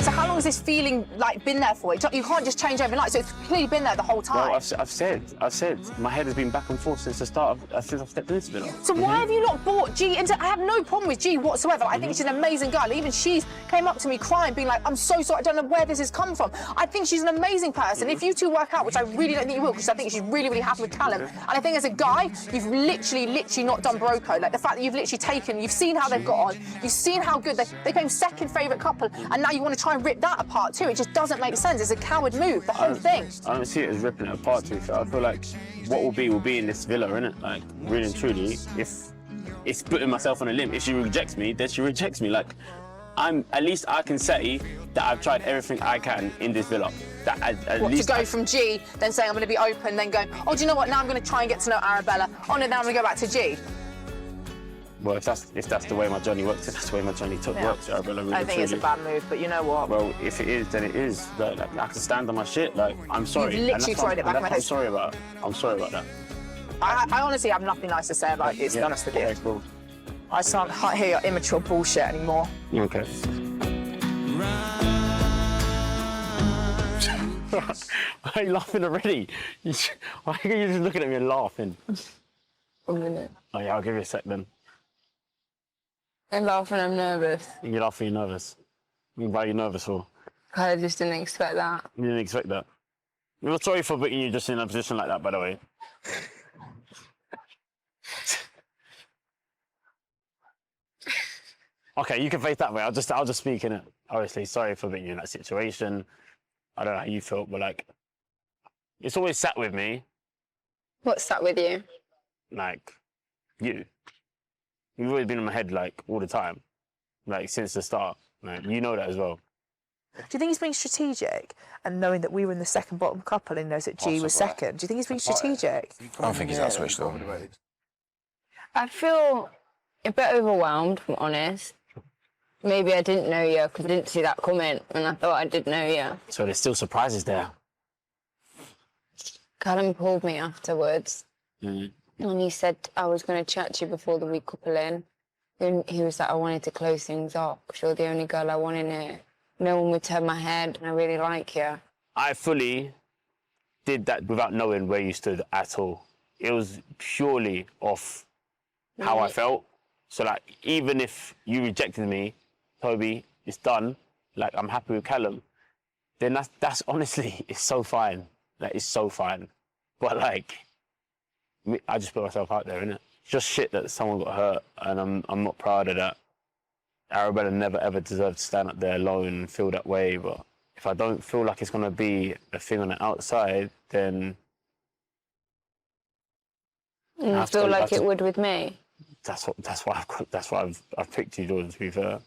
C: So how long has this feeling like been there for you? You can't just change overnight, so it's clearly been there the whole time.
N: Well, I've said, my head has been back and forth since the start since I've stepped into Villa.
C: So why have you not brought G into? I have no problem with G whatsoever. I think she's an amazing girl. Even she's came up to me crying, being like, I'm so sorry, I don't know where this has come from. I think she's an amazing person. If you two work out, which I really don't think you will, because I think she's really, really happy with Callum. And I think as a guy, you've literally not done bro code. Like the fact that you've literally you've seen how they've got on, you've seen how good they became second favourite couple, and now you want to try and rip that apart too. It just doesn't make sense. It's a coward move, the whole thing.
N: I don't see it as ripping it apart, to be fair. I feel like what will be in this Villa, innit? Like, really and truly, if it's putting myself on a limb. If she rejects me, then she rejects me. Like, at least I can say that I've tried everything I can in this Villa. That at least
C: to go from G, then saying I'm going to be open, then going, oh, do you know what? Now I'm going to try and get to know Arabella. Oh no, now I'm going to go back to G.
N: Well, if that's the way my journey works, if that's the way my journey works, Arabella, really,
C: I think it's a bad move, but you know what?
N: Well, if it is, then it is. Like, I can stand on my shit. Like, I'm sorry.
C: You've literally thrown it back in my head.
N: I'm sorry about that.
C: I honestly have nothing nice to say about it, to be honest with you.
N: Okay, cool.
C: I just can't hear your immature bullshit anymore.
N: Okay. Why are you laughing already? Why are you just looking at me and laughing?
A: 1 minute.
N: Oh yeah, I'll give you a sec then.
A: I'm laughing, I'm nervous.
N: You're laughing, you're nervous. Why are you nervous for?
A: I just didn't expect that.
N: You didn't expect that? We're sorry for putting you just in a position like that, by the way. Okay, you can face that way. I'll just speak in it. Obviously, sorry for putting you in that situation. I don't know how you felt, but like, it's always sat with me.
A: What's sat with you?
N: Like, you. You've always been in my head, like, all the time. Like, since the start. Like, you know that as well.
C: Do you think he's being strategic and knowing that we were in the second bottom couple and knows that G was second? Do you think he's being strategic?
K: I don't think he's that switched on.
A: I feel a bit overwhelmed, if I'm honest. Maybe I didn't know you because I didn't see that coming and I thought I did know you.
N: So there's still surprises there.
A: Callum called me afterwards and he said I was going to chat to you before the recoupling. And he was like, I wanted to close things off because you're the only girl I want in here. No one would turn my head and I really like you.
N: I fully did that without knowing where you stood at all. It was purely off how I felt. So like, even if you rejected me, Toby, it's done. Like, I'm happy with Callum. Then that's honestly, it's so fine. Like, it's so fine. But like, I just put myself out there, innit? Just shit that someone got hurt, and I'm not proud of that. Arabella never ever deserved to stand up there alone and feel that way. But if I don't feel like it's gonna be a thing on the outside, then
A: you feel like it would with me.
N: That's why I've picked you, Jordan. To be fair.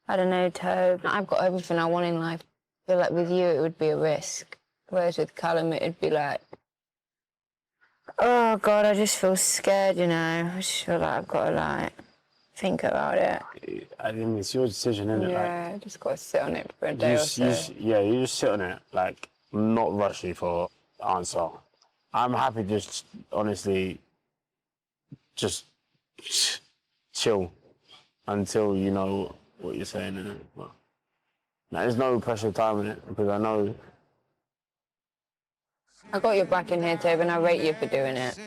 A: I don't know, Tobe. I've got everything I want in life. I feel like with you it would be a risk. Whereas with Callum it'd be like, oh God, I just feel scared, you know. I just feel like I've got to like think about it.
N: I mean, it's your decision, isn't it?
A: Yeah, I just got to sit on it for a day or so.
N: You just sit on it, like, not rush you for the answer. I'm happy just, honestly, just chill until you know what you're saying, innit? But there's no pressure time in it because I know.
A: I got your back in here, Tobe, and I rate you for doing it.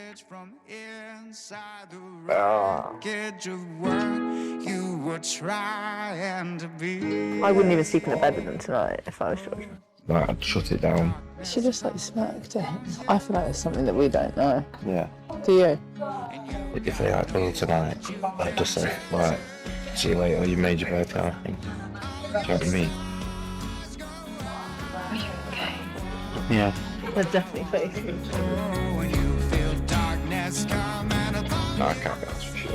C: I wouldn't even sleep in a bed with them tonight if I was Georgia.
K: Like, I'd shut it down.
C: She just like smirked at him. I feel like there's something that we don't know.
K: Yeah.
C: Do you?
K: If they like me tonight, I'd just say, right, see you later, you made your birthday, I think. Do you know what I mean?
A: Are you okay?
N: Yeah.
C: We're definitely facing.
K: No, I can't be honest with you.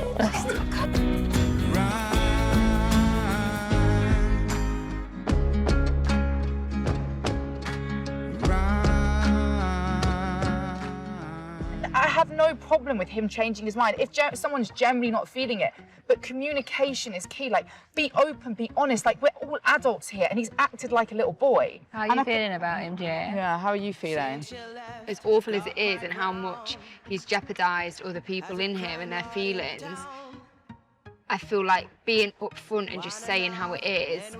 C: I have no problem with him changing his mind if someone's generally not feeling it. But communication is key. Like, be open, be honest. Like, we're all adults here, and he's acted like a little boy.
S: How are you feeling about him, Jay?
C: Yeah, how are you feeling?
S: As awful as it is and how much he's jeopardised other people in here and their feelings,
A: I feel like being upfront and just saying how it is,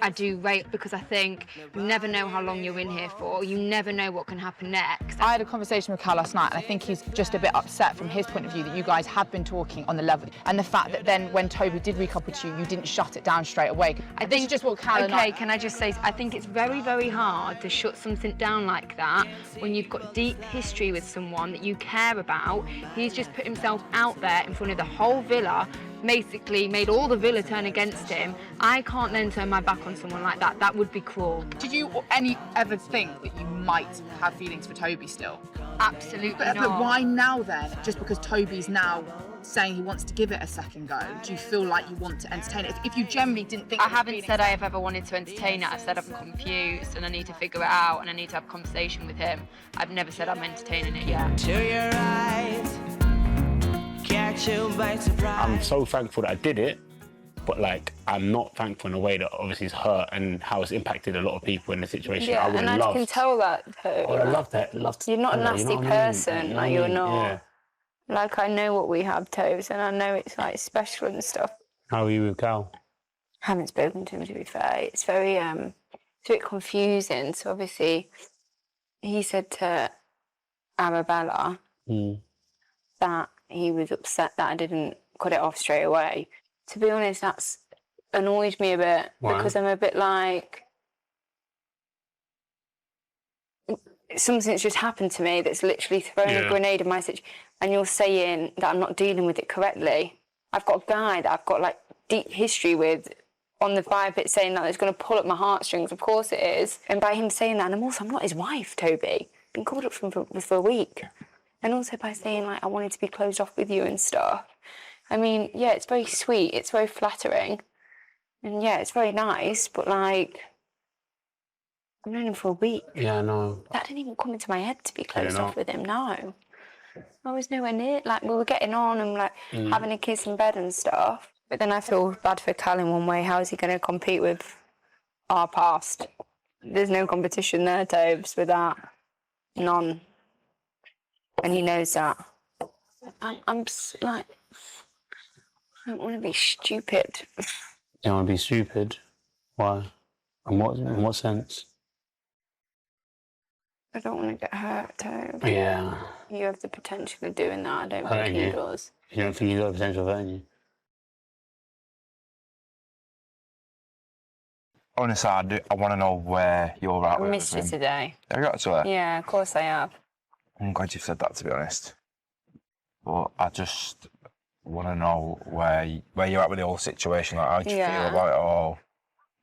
A: I do rate, because I think you never know how long you're in here for. You never know what can happen next.
C: I had a conversation with Cal last night, and I think he's just a bit upset from his point of view that you guys have been talking on the level, and the fact that then when Toby did recouple to you, you didn't shut it down straight away. I think it's just what Cal and I...
A: Can I just say, I think it's very, very hard to shut something down like that when you've got deep history with someone that you care about. He's just put himself out there in front of the whole villa, basically made all the villa turn against him. I can't then turn my back on someone like that. That would be cruel.
C: Did you ever think that you might have feelings for Toby still?
A: Absolutely
C: But
A: not.
C: why now then? Just because Toby's now saying he wants to give it a second go, do you feel like you want to entertain it? If you generally didn't think...
A: I haven't said I have ever wanted to entertain it. I've said I'm confused and I need to figure it out and I need to have a conversation with him. I've never said I'm entertaining it yet.
F: To your eyes, catch you by surprise.
O: I'm so thankful that I did it, but like I'm not thankful in a way that obviously is hurt and how it's impacted a lot of people in the situation.
A: Yeah, and I can tell that too.
O: I love that.
A: You're not a nasty person, like you're not.
O: Yeah.
A: Like I know what we have, Tobes, and I know it's like special and stuff.
O: How are you with Cal?
A: I haven't spoken to him, to be fair. It's very, it's a bit confusing. So obviously, he said to Arabella that he was upset that I didn't cut it off straight away. To be honest, that's annoyed me a bit.
O: Why?
A: Because I'm a bit like, something's just happened to me that's literally thrown a grenade in my situation, and you're saying that I'm not dealing with it correctly. I've got a guy that I've got like deep history with on the vibe, it's saying that it's going to pull up my heartstrings. Of course it is. And by him saying that, and also I'm not his wife, Toby. Been called up for a week. And also by saying like I wanted to be closed off with you and stuff. I mean, yeah, it's very sweet. It's very flattering. And yeah, it's very nice, but like, I've known him for a week.
O: Yeah, no.
A: That didn't even come into my head to be closed off with him, no. I was nowhere near, like we were getting on and like having a kiss in bed and stuff. But then I feel bad for Cal in one way. How is he going to compete with our past? There's no competition there, Tobes, with that. None. And he knows that. I'm like, I don't want to be stupid.
O: You don't want to be stupid? Why? In what sense?
A: I don't want to get hurt, Tobe.
O: Yeah.
A: You have the potential of doing that. I don't
O: Hurting
A: think he
O: you?
A: does.
O: You don't think you've got the potential of hurting you?
K: Honestly, I want to know where you're at
A: I
K: with
A: missed you
K: everything.
A: today.
K: Have you got to her?
A: Yeah, of course I have.
K: I'm glad you've said that, to be honest. But I just want to know where you're at with the whole situation. Like, how do you feel about it all?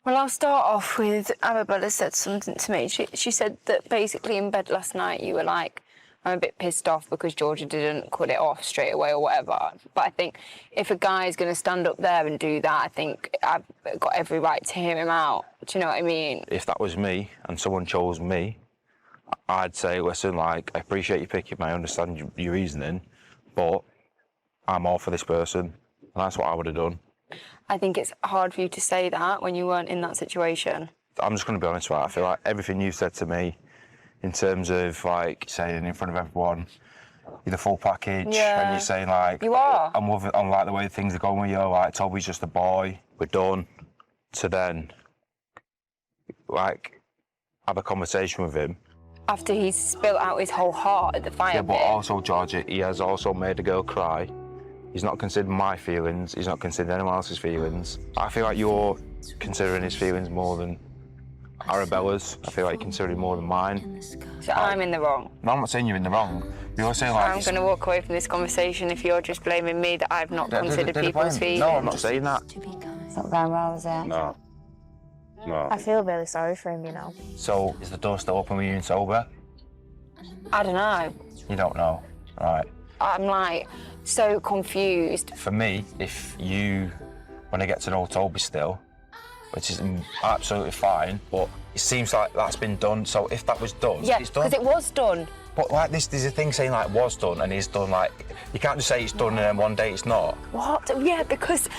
A: Well, I'll start off with Arabella said something to me. She said that basically in bed last night you were like, I'm a bit pissed off because Georgia didn't cut it off straight away or whatever. But I think if a guy is going to stand up there and do that, I think I've got every right to hear him out. Do you know what I mean?
K: If that was me and someone chose me, I'd say, listen, like, I appreciate you picking me, I understand your reasoning, but I'm all for this person. And that's what I would have done.
A: I think it's hard for you to say that when you weren't in that situation.
K: I'm just going to be honest with you. I feel like everything you've said to me in terms of, like, saying in front of everyone, you're the full package, and you're saying, like...
A: You are.
K: I'm on, like, the way things are going with you, like, Toby's just a boy, we're done, to then, like, have a conversation with him.
A: After he's spilt out his whole heart at the fire
K: Yeah, but
A: pit.
K: also, Georgia, he has also made a girl cry. He's not considered my feelings, he's not considered anyone else's feelings. I feel like you're considering his feelings more than Arabella's. I feel like you're considering more than mine.
A: So I'm in the wrong.
K: No, I'm not saying you're in the wrong. You're saying like...
A: I'm going to walk away from this conversation if you're just blaming me that I've not considered people's feelings.
K: No, I'm not saying that.
G: It's not going well, is it?
K: No. No.
G: I feel really sorry for him, you know.
K: So, is the door still open with you and Sober?
A: I don't know.
K: You don't know? Right.
A: I'm like so confused.
K: For me, if you want to get to know Toby still, which is absolutely fine, but it seems like that's been done, so if that was done,
A: Yeah,
K: it's done.
A: because it was done.
K: But like this, there's a thing saying like was done and is done, like, you can't just say it's done and then one day it's not.
A: What? Yeah, because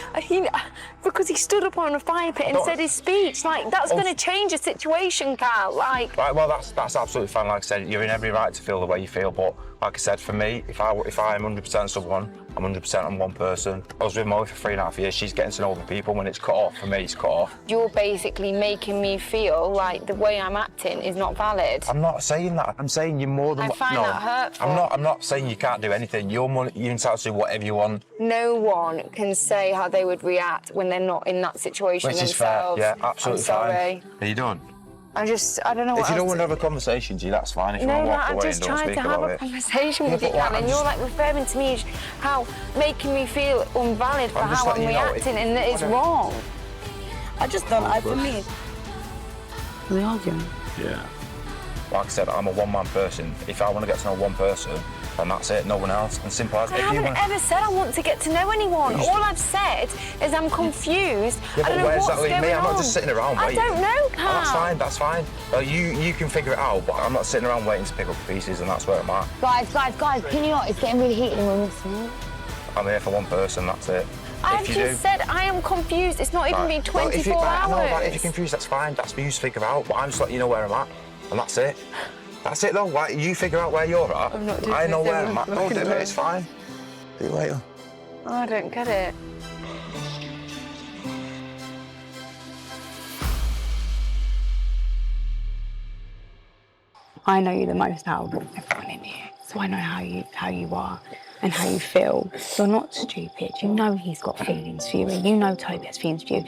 A: he stood up on a fire pit and said his speech. Like, that's going to change the situation, Cal. Like...
K: Right, well, that's absolutely fine. Like I said, you're in every right to feel the way you feel, but like I said, for me, if I am 100% someone, I'm 100% on one person. I was with Molly for 3.5 years. She's getting to know other people. When it's cut off, for me, it's cut off.
A: You're basically making me feel like the way I'm acting is not valid.
K: I'm not saying that. I'm saying you're more than...
A: I find that hurtful.
K: I'm not saying you can't do anything. You're entitled to do whatever you want.
A: No one can say how they would react when they're not in that situation
K: Which is fair.
A: themselves.
K: Yeah, absolutely
A: I'm sorry.
K: fine. Are you done?
A: I don't know what
K: If you don't
A: else
K: want to have a conversation, G, that's fine. If you
A: No,
K: want to walk
A: I'm
K: away
A: just
K: and don't
A: trying
K: speak
A: to have
K: about
A: a
K: it.
A: conversation with
K: Yeah,
A: you,
K: but
A: Cal, and you're like referring to me as how making me feel invalid for
K: I'm just
A: how I'm
K: letting you know,
A: reacting and that it's wrong.
T: I just don't, for me. Are they arguing?
K: Yeah. Like I said, I'm a one-man person. If I want to get to know one person, then that's it, no one else. And simple as...
A: I haven't ever said I want to get to know anyone. All I've said is I'm confused.
K: Yeah,
A: I don't know
K: where's
A: what's
K: that leave
A: going
K: me?
A: on.
K: I'm not just sitting around waiting.
A: I don't know, Cal.
K: Oh, that's fine, that's fine. You can figure it out, but I'm not sitting around waiting to pick up the pieces, and that's where I'm at.
M: Guys, can you not? It's getting really heated and we're missing.
K: I'm here for one person, that's it.
A: I've just said I am confused. It's not even been 24 hours.
K: No, if you're confused, that's fine. That's for you to figure out. But I'm just letting you know where I'm at, and that's it. That's it, though. Like, you figure out where you're at.
A: I'm not doing
K: I know
A: this,
K: where
A: I'm
K: I'm at. Don't do it. It's fine. See you later.
A: Oh, I don't get it.
U: I know you the most out of everyone in here, so I know how you are and how you feel. You're not stupid. You know he's got feelings for you, and you know Toby has feelings for you.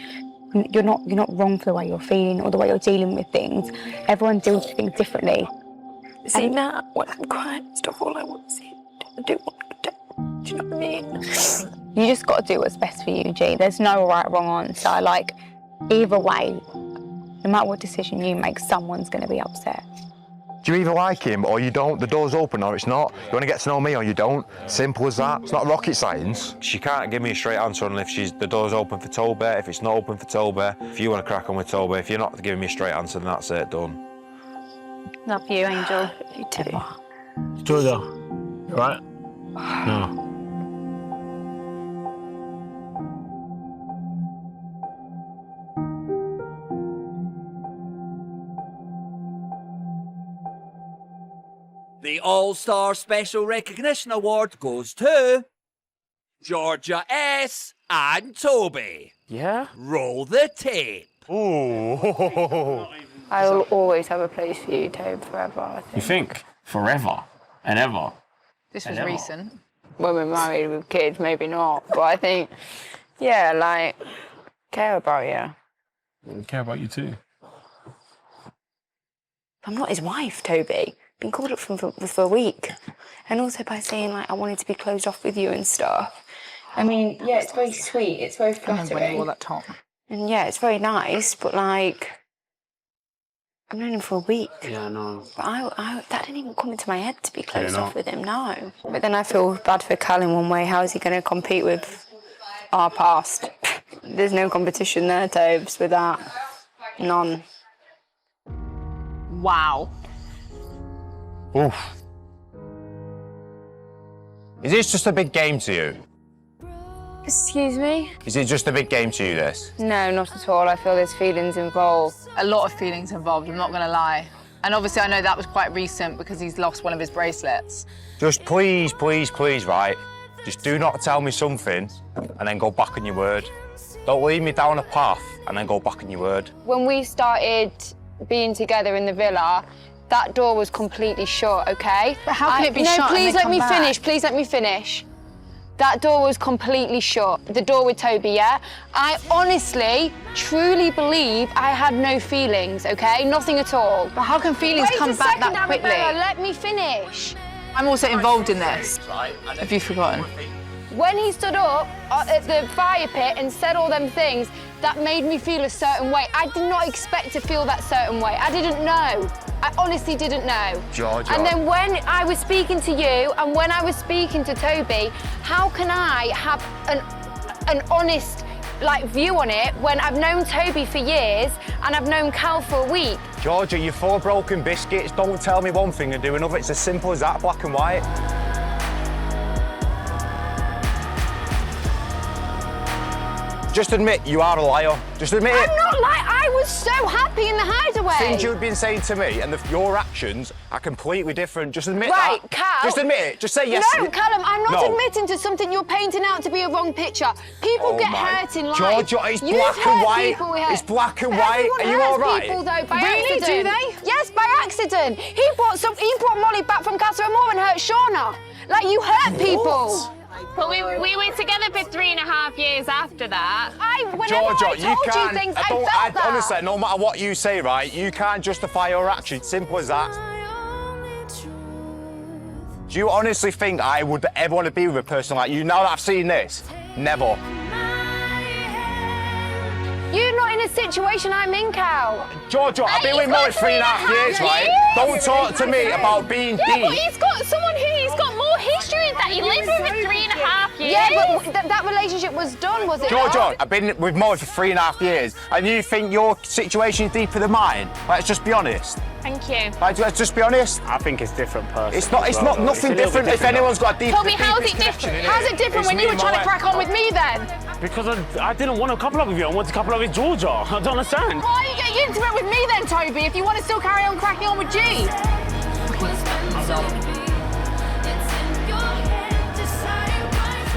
U: You're not wrong for the way you're feeling or the way you're dealing with things. Everyone deals with things differently.
T: See, now when I'm crying and stuff, all I want to see, I do want to do. Do you know what I mean?
U: You just got to do what's best for you, G. There's no right, wrong answer. Like, either way, no matter what decision you make, someone's going to be upset.
K: Do you either like him or you don't? The door's open or it's not. You want to get to know me or you don't. Simple as that. It's not rocket science. She can't give me a straight answer on if the door's open for Toby, if it's not open for Toby. If you want to crack on with Toby, if you're not giving me a straight answer, then that's it, done.
U: Love you, Angel.
T: You too.
N: Georgia, you right? No.
H: The All-Star Special Recognition Award goes to Georgia S. and Toby.
N: Yeah?
H: Roll the tape.
K: Ooh.
A: I will always have a place for you, Tobe, forever, I think.
N: You think? Forever and ever?
C: This was recent.
A: When we're married with kids, maybe not. But I think, yeah, like, care about you.
N: I care about you too.
G: I'm not his wife, Toby. Been called up for a week. And also by saying, like, I wanted to be closed off with you and stuff. I mean, yeah, it's very sweet. It's very flattering.
C: All that top.
G: And yeah, it's very nice, but like, I've known him for a week.
N: Yeah, I know.
G: But that didn't even come into my head to be closed
N: Fair
G: off with him, no. But then I feel bad for Cal in one way. How is he going to compete with our past? There's no competition there, Tobes, with that. None.
C: Wow.
K: Oof. Is this just a big game to you?
A: Excuse me?
K: Is it just a big game to you, this?
A: No, not at all. I feel there's feelings involved.
C: A lot of feelings involved, I'm not going to lie. And obviously I know that was quite recent because he's lost one of his bracelets.
K: Just please, please, please, right? Just do not tell me something and then go back on your word. Don't lead me down a path and then go back on your word.
A: When we started being together in the villa, that door was completely shut, okay?
C: But how can it be shut?
A: No, please let me
C: finish.
A: finish. Please let me finish. That door was completely shut. The door with Toby, yeah? I honestly, truly believe I had no feelings, okay? Nothing at all.
C: But how can feelings come back that quickly?
A: Arabella, let me finish.
C: I'm also involved in this. Have you forgotten?
A: When he stood up at the fire pit and said all them things, that made me feel a certain way. I did not expect to feel that certain way. I didn't know. I honestly didn't know.
K: Georgia.
A: And then when I was speaking to you and when I was speaking to Toby, how can I have an honest view on it when I've known Toby for years and I've known Cal for a week?
K: Georgia, you're full of broken biscuits. Don't tell me one thing and do another. It's as simple as that, black and white. just admit you are a liar. Just admit it.
A: I'm not lying. I was so happy in the hideaway.
K: Things you've been saying to me and your actions are completely different. Just admit
A: right,
K: that.
A: Cal.
K: Just admit it. Just say yes.
A: No, Callum, I'm not admitting to something you're painting out to be a wrong picture. People get hurt in life.
K: Georgia, it's black and white. It's black and white. Are you all right?
A: People, though, by
C: really?
A: accident.
C: Do they?
A: Yes, by accident. He brought Molly back from 𝗂𝗂𝗯𝗀𝗃 and hurt Shauna. Like, you hurt people.
L: But we were together for 3.5 years after that.
A: Whenever
K: Georgia,
A: I told you things, I felt that.
K: Honestly, no matter what you say, right, you can't justify your actions. Simple as that. Do you honestly think I would ever want to be with a person like you now that I've seen this? Never.
A: You're not in a situation I'm in, Cal.
K: Georgia, I've been with Molly 3.5 years, right? Don't talk to me about being deep.
L: Yeah, but he's got someone who he's got more history that he lived with for 3.5 years.
A: Yeah, but that relationship was done, was it?
K: Georgia, I've been with Molly for 3.5 years, and you think your situation is deeper than mine? Let's just be honest.
L: Thank you.
K: Let's just be honest.
N: I think it's different personally.
K: It's not nothing different if anyone's got a deep
L: Toby, how's it different?
C: How's it different when you were trying to crack on with me then?
N: Because I didn't want to couple up with you, I wanted to couple up with Georgia. I don't understand.
C: Why are you getting intimate with me then, Toby, if you want to still carry on cracking on with G?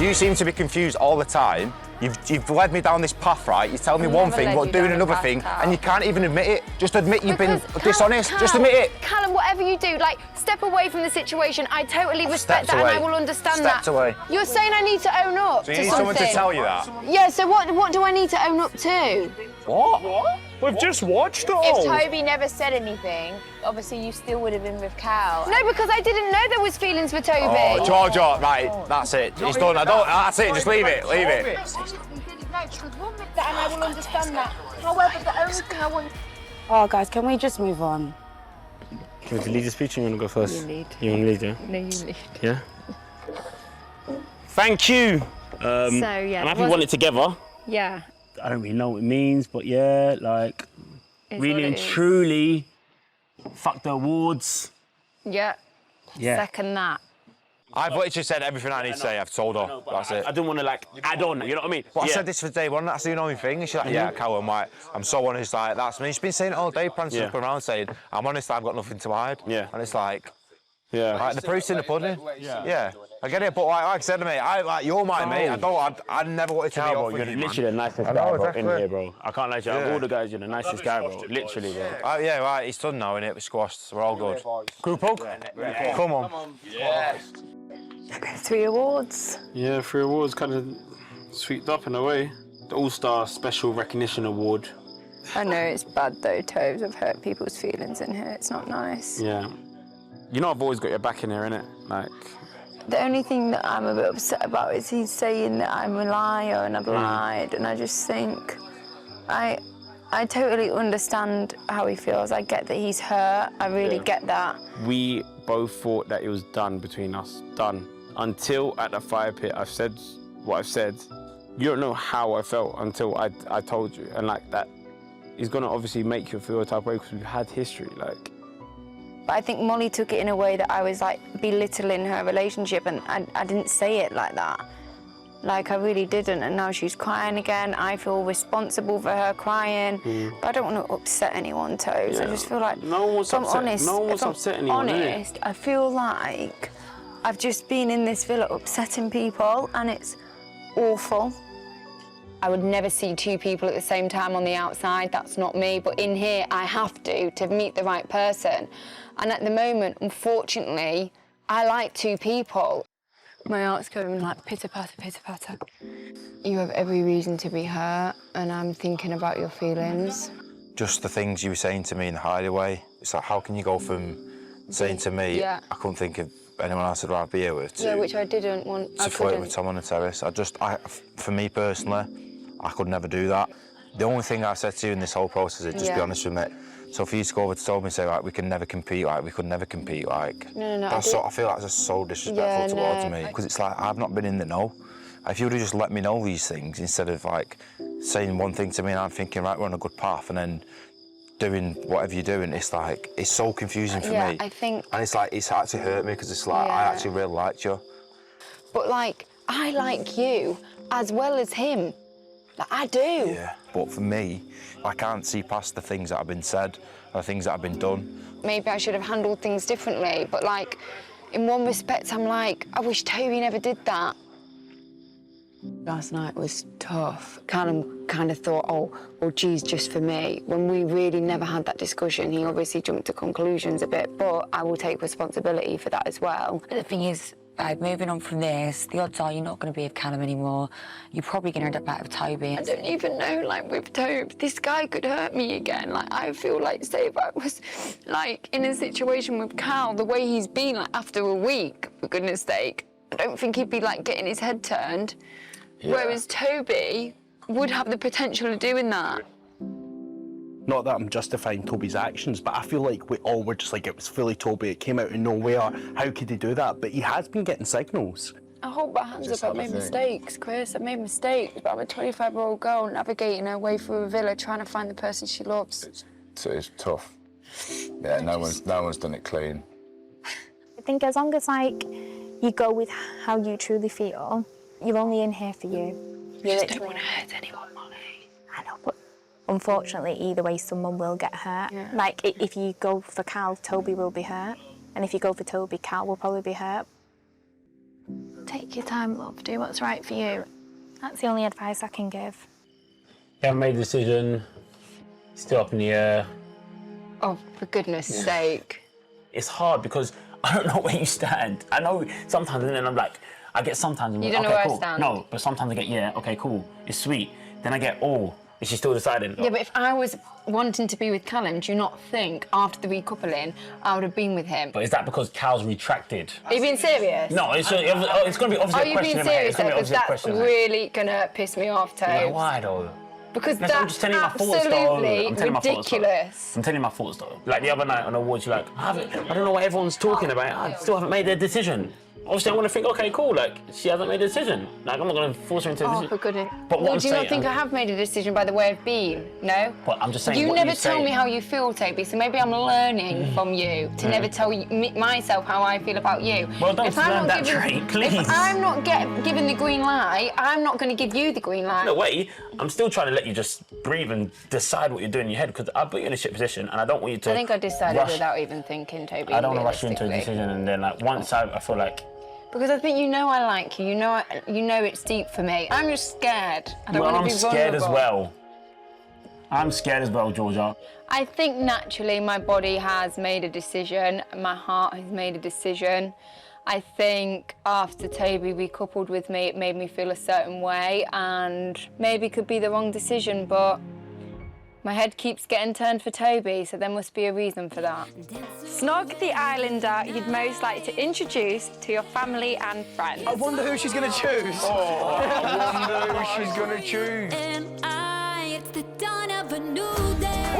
K: You seem to be confused all the time. You've led me down this path, right? You tell me one thing, but doing another thing, and you can't even admit it. Just admit you've been dishonest. Just admit it.
A: Callum, whatever you do, like, step away from the situation. I totally respect that, and I will understand that.
K: Stepped away.
A: You're saying I need to own up
K: So
A: to
K: you need
A: something.
K: someone to tell you that?
A: Yeah, so what do I need to own up to?
K: What? We've just watched it all.
G: If Toby never said anything, obviously you still would have been with Cal.
A: No, because I didn't know there was feelings for Toby.
K: Oh, Georgia, right, that's it. It's done. That's it, just leave it, leave it.
G: And I will understand that. However, the only thing I want... Oh, guys, can we just move on?
N: Do you want to lead the speech or you want to go first?
G: You lead.
N: You want to lead, yeah?
G: No, you lead.
N: Yeah? Thank you!
G: yeah,
N: I'm happy we want it together.
G: Yeah.
N: I don't really know what it means, but yeah, like, really and truly, fuck the awards.
A: Yeah.
N: Yeah.
A: Second that.
K: I've literally said everything I need to say. I've told her. That's it.
N: I didn't want to, like, add on, you know what I mean?
K: But I said this for day one, that's the only thing. She's like, yeah, Callum, like, I'm so honest, like, that's me. She's been saying it all day, prancing up around saying, I'm honest, I've got nothing to hide.
N: Yeah.
K: And it's like,
N: yeah.
K: Like, the proof's in the pudding. Yeah. I get it, but like I said to me, you're my mate. I never wanted to be off with
N: you're
K: you,
N: literally the nicest guy, bro, in here, bro. I can't lie to you. Of all the guys, you're the nicest guy, bro. Literally, bro.
K: Yeah, right, he's done now, innit? We're squashed. We're all good. Group hug? Come on.
R: Yes.
G: 3 awards.
N: Yeah, 3 awards kind of sweeped up in a way. The All-Star Special Recognition Award.
G: I know it's bad though, Tobes. I've hurt people's feelings in here. It's not nice.
N: Yeah. You know I've always got your back in here, innit? Like...
G: The only thing that I'm a bit upset about is he's saying that I'm a liar and I've lied, and I just think I totally understand how he feels. I get that he's hurt. I really get that.
B: We both thought that it was done between us. Done. Until at the fire pit, I've said what I've said. You don't know how I felt until I told you. And like that, he's gonna obviously make you feel a type of way because we've had history, like.
G: But I think Molly took it in a way that I was like belittling her relationship, and I didn't say it like that. Like, I really didn't, and now she's crying again. I feel responsible for her crying, but I don't want to upset anyone, Toes. I just feel like,
N: no one wants to upset anyone,
G: honest, I feel like I've just been in this villa upsetting people, and it's awful.
A: I would never see 2 people at the same time on the outside. That's not me. But in here, I have to meet the right person. And at the moment, unfortunately, I like 2 people. My heart's going like pitter-patter, pitter-patter. You have every reason to be hurt, and I'm thinking about your feelings.
K: Just the things you were saying to me in the hideaway. It's like, how can you go from saying to me, I couldn't think of anyone else I'd rather be here with,
A: Yeah, which I didn't want.
K: to flirting with Tom on the terrace. For me personally, I could never do that. The only thing I said to you in this whole process is just be honest with me. So for you to go over to Toby and say, like, we can never compete, like, we could never compete, like...
A: No.
K: I feel like that's so disrespectful towards me. Because it's like, I've not been in the know. If you would have just let me know these things, instead of, like, saying one thing to me and I'm thinking, right, we're on a good path, and then doing whatever you're doing, it's like, it's so confusing for me.
A: I think...
K: And it's like, it's actually hurt me, because it's like, I actually really liked you.
A: But, like, I like you as well as him.
G: Like, I do.
K: Yeah, but for me, I can't see past the things that have been said, or the things that have been done.
G: Maybe I should have handled things differently, but like, in one respect, I'm like, I wish Toby never did that. Last night was tough. Callum kind of thought, oh, well, G's just for me. When we really never had that discussion, he obviously jumped to conclusions a bit, but I will take responsibility for that as well.
U: The thing is, like, moving on from this, the odds are you're not going to be with Callum anymore. You're probably going to end up out with Toby.
G: I don't even know, like, with Toby, this guy could hurt me again. Like, I feel like, say if I was, like, in a situation with Cal, the way he's been, like, after a week, for goodness sake, I don't think he'd be, like, getting his head turned. Yeah. Whereas Toby would have the potential of doing that.
Q: Not that I'm justifying Toby's actions, but I feel like we all were just like, it was fully Toby, it came out of nowhere. How could he do that? But he has been getting signals.
G: I hold my hands up, I've made mistakes, Chris. I've made mistakes, but I'm a 25-year-old girl navigating her way through a villa trying to find the person she loves.
V: It's tough. Yeah, no one's done it clean.
W: I think as long as, like, you go with how you truly feel, you're only in here for you.
G: You just don't want to hurt anyone, Molly.
W: I know, but unfortunately, either way, someone will get hurt.
G: Yeah.
W: Like, if you go for Cal, Toby will be hurt. And if you go for Toby, Cal will probably be hurt. Take your time, love. Do what's right for you. That's the only advice I can give.
O: You haven't made a decision. Still up in the air.
G: Oh, for goodness sake.
O: It's hard because I don't know where you stand. I know sometimes, and then I'm like, I get sometimes. I'm
G: You
O: like,
G: don't know
O: okay,
G: where I
O: cool.
G: stand.
O: No, but sometimes I get, yeah, okay, cool. It's sweet. Then I get, oh, is she still deciding?
G: Yeah, but if I was wanting to be with Callum, do you not think after the recoupling I would have been with him?
O: But is that because Cal's retracted?
G: Are you being serious?
O: No, it's going to be obviously
G: Are
O: a
G: you
O: question
G: being
O: in my head.
G: serious
O: It's going to
G: though?
O: be
G: Because
O: obviously a
G: that's
O: question in my head.
G: really gonna piss me off, Toes.
O: Yeah, why though?
G: Because
O: I'm
G: that's
O: just telling you my thoughts, though.
G: absolutely
O: I'm telling my thoughts, though.
G: ridiculous.
O: I'm telling you my thoughts though. Like the other night on awards, you're like, I don't know what everyone's talking about. I still haven't made their decision. Obviously, I'm going to think, okay, cool, like, she hasn't made a decision. Like, I'm not going to force her into a decision.
G: Oh, for goodness.
O: But what
G: Well,
O: I'm
G: do you
O: saying,
G: not think I have made a decision by the way I've been? No?
O: But I'm just saying
G: You
O: what
G: never
O: you
G: tell
O: say.
G: me how you feel, Toby, so maybe I'm learning from you to never tell myself how I feel about you.
O: Well, don't
G: If I'm
O: learn
G: not
O: that trait, please.
G: If I'm not given the green light, I'm not going to give you the green light.
O: No way. I'm still trying to let you just breathe and decide what you're doing in your head because I put you in a shit position and I don't want you to
G: I think I decided
O: rush.
G: without even thinking, Toby.
O: I don't want to rush you into a
G: realistically.
O: decision and then, like, once I feel like...
G: Because I think you know I like you. You know it's deep for me. I'm just scared. I don't
O: Well,
G: want to
O: I'm
G: be
O: scared as
G: vulnerable.
O: well. I'm scared as well, Georgia.
G: I think naturally my body has made a decision. My heart has made a decision. I think after Toby recoupled with me, it made me feel a certain way and maybe could be the wrong decision, but my head keeps getting turned for Toby, so there must be a reason for that.
M: Snog the Islander you'd most like to introduce to your family and friends.
F: I wonder who she's going to choose.
J: Oh, I wonder who she's going to choose.
E: It's the dawn of a new day.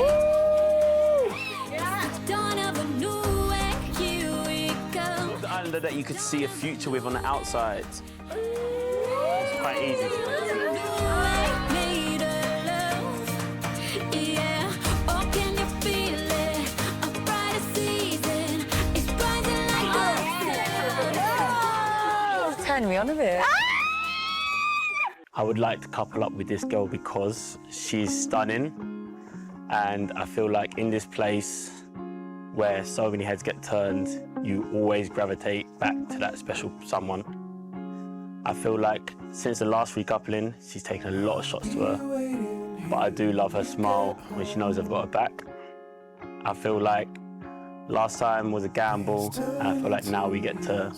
E: It's the dawn of a new way. Here we go.
B: The islander that you could see a future with on the outside. It's quite easy to do.
U: Turn me on a bit.
O: I would like to couple up with this girl because she's stunning and I feel like in this place where so many heads get turned, you always gravitate back to that special someone. I feel like since the last recoupling, she's taken a lot of shots to her, but I do love her smile when she knows I've got her back. I feel like last time was a gamble and I feel like now we get to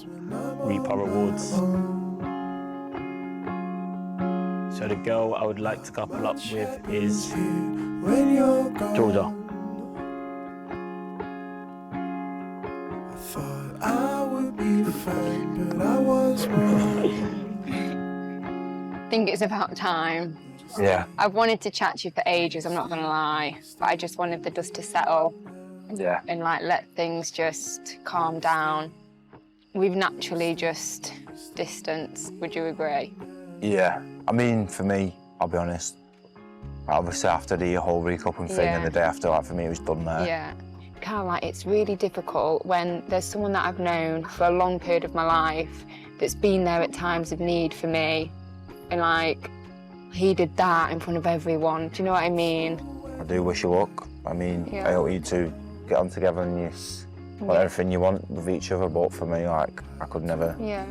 O: reap our rewards. So the girl I would like to couple up with is Georgia.
F: I would be fine, but I was wrong.
G: I think it's about time.
K: Yeah.
G: I've wanted to chat to you for ages, I'm not gonna lie, but I just wanted the dust to settle.
K: Yeah.
G: And like let things just calm down. We've naturally just distanced, would you agree?
K: Yeah. I mean, for me, I'll be honest, obviously after the whole recoupling thing and the day after, like, for me, it was done there.
G: Yeah. Carl, like, it's really difficult when there's someone that I've known for a long period of my life that's been there at times of need for me. And like,
A: he did that in front of everyone. Do you know what I mean?
K: I do wish you luck. I mean,
A: Yeah.
K: I hope you two get on together and you want everything you want with each other, but for me, like, I could never.
A: Yeah.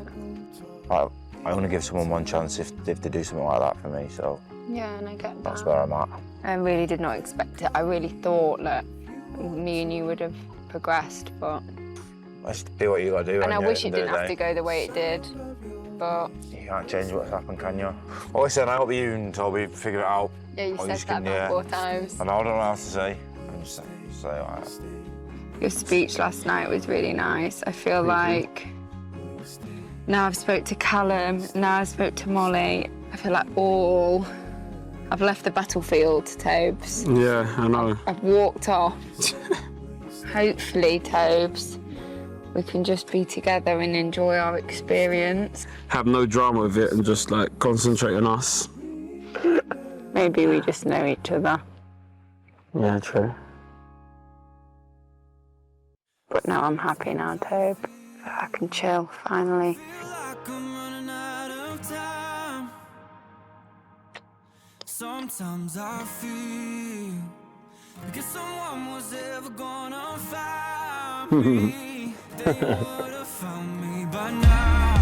K: Like, I only give someone one chance if they do something like that for me, so
A: Yeah, and I get that.
K: that's where I'm at.
A: I really did not expect it. I really thought that me and you would have progressed, but...
K: Just do what you gotta do.
A: And I
K: haven't you,
A: wish
K: at
A: it
K: the end
A: didn't
K: of
A: have
K: the
A: to
K: day?
A: go the way it did, but...
K: You can't change what's happened, can you? Well, listen, I hope you and Toby figure it out.
A: Yeah, you
K: Or
A: said
K: just
A: that
K: can,
A: about 4 times.
K: I know, I don't know what else to say. I'm just say like that.
G: Your speech last night was really nice. I feel like now I've spoke to Callum, now I've spoke to Molly. I feel like I've left the battlefield, Tobes.
B: Yeah, I know.
G: I've walked off. Hopefully, Tobes, we can just be together and enjoy our experience.
B: Have no drama with it and just like concentrate on us.
G: Maybe we just know each other.
O: Yeah, true.
G: But now I'm happy now, Tobe. I can chill, finally.
F: Sometimes I feel like someone was ever gonna find me. They would have found me by now.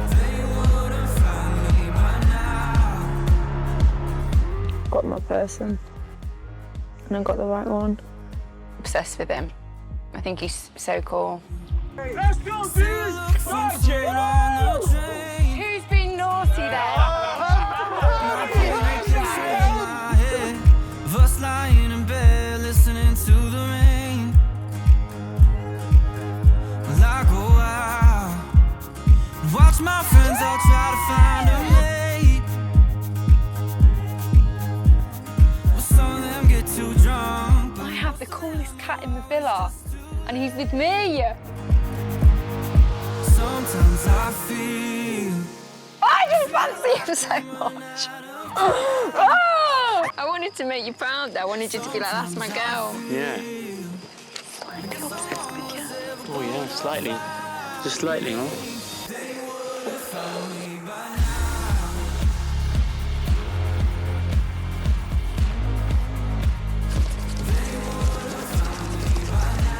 F: They would have found me by now.
G: Got my person. And I got the right one.
A: Obsessed with him. I think he's so cool.
F: Let's go, dude!
A: Who's been naughty there?
F: Of us lying in bed, listening to the rain. Well, I go out and watch my friends all try to find a mate. Well, some of them get too drunk.
A: I have the coolest cat in the villa, and he's with me.
F: Sometimes I feel
A: I just fancy him so much. Oh! I wanted to make you proud though. I wanted you to be like, that's my girl.
O: Yeah. Oh yeah, slightly. Just slightly, huh?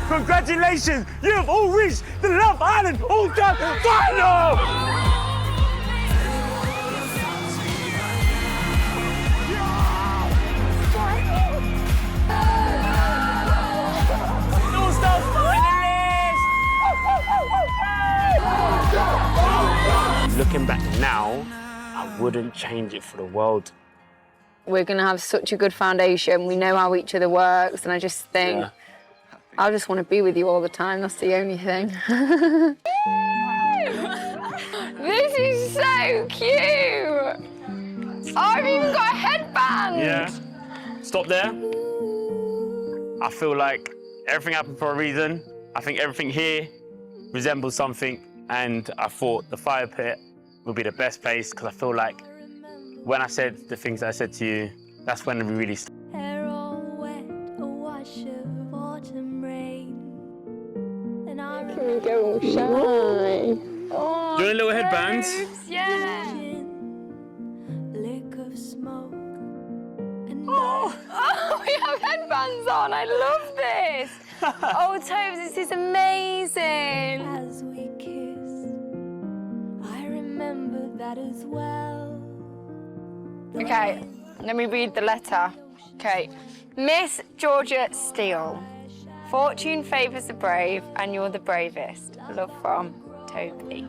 F: Congratulations! You have all reached the Love Island All-Time Final!
O: Looking back now, I wouldn't change it for the world.
A: We're gonna have such a good foundation. We know how each other works, and I just think, I just want to be with you all the time. That's the only thing. This is so cute. I've even got a headband.
O: Yeah. Stop there. I feel like everything happened for a reason. I think everything here resembles something, and I thought the fire pit would be the best place because I feel like when I said the things I said to you, that's when we really started.
D: Hair all wet, a wash of autumn rain. And I
A: Can we go all shy? Oh,
O: Do you want a little headband?
A: yeah.
D: lick of smoke. And
A: Oh, we have headbands on. I love this. Oh, Tobes, this is amazing.
D: as we kissed, I remember that as well.
A: Okay, let me read the letter. Okay, Miss Georgia Steele. Fortune favours the brave, and you're the bravest. Love from Toby.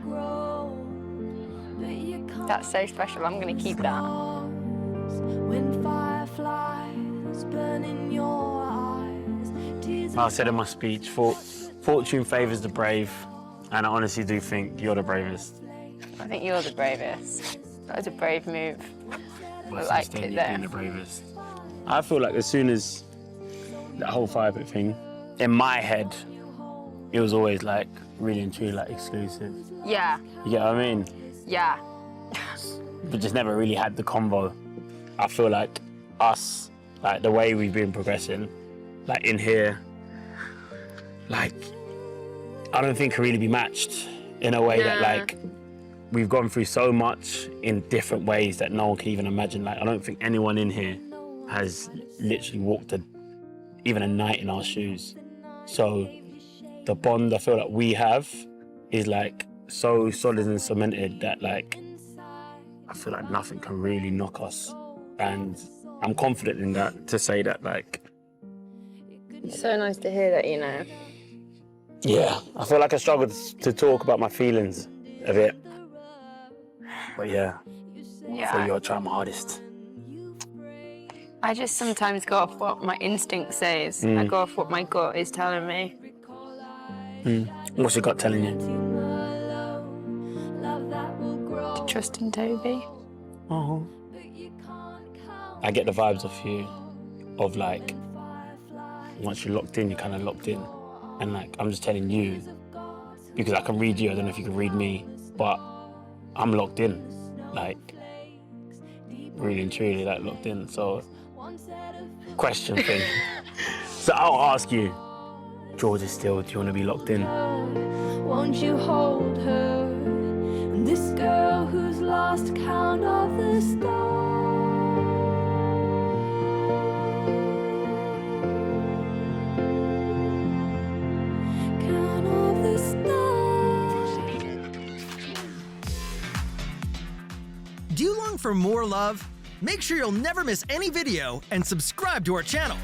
A: That's so special. I'm going to keep that.
D: When fireflies burn in your eyes, tears
O: I said in my speech, fortune favours the brave, and I honestly do think you're the bravest.
A: I think you're the bravest. That was a brave move. I liked it
O: Being
A: there.
O: the bravest. I feel like as soon as that whole fire pit thing, in my head, it was always like really and truly like exclusive.
A: Yeah,
O: You get what I mean?
A: yeah.
O: But just never really had the combo. I feel like us, like the way we've been progressing, like in here, like I don't think can really be matched in a way that like we've gone through so much in different ways that no one can even imagine. Like I don't think anyone in here has literally walked even a night in our shoes. So the bond I feel like we have is like so solid and cemented that like I feel like nothing can really knock us. And I'm confident in that to say that like.
A: It's so nice to hear that, you know.
O: Yeah, I feel like I struggle to talk about my feelings a bit. But yeah, I feel you're trying my hardest.
G: I just sometimes go off what my instinct says. I go off what my gut is telling me.
O: What's your gut telling you?
G: To trust in Toby.
O: I get the vibes off you of like, once you're locked in, you're kind of locked in. And like, I'm just telling you, because I can read you, I don't know if you can read me, but I'm locked in. Like, really and truly, like, locked in. So, question thing. So I'll ask you, Georgia Steel, do you want to be locked in?
D: Won't you hold her? And this girl who's lost count of the stars. Count of the stars.
I: Do you long for more love? Make sure you'll never miss any video and subscribe to our channel.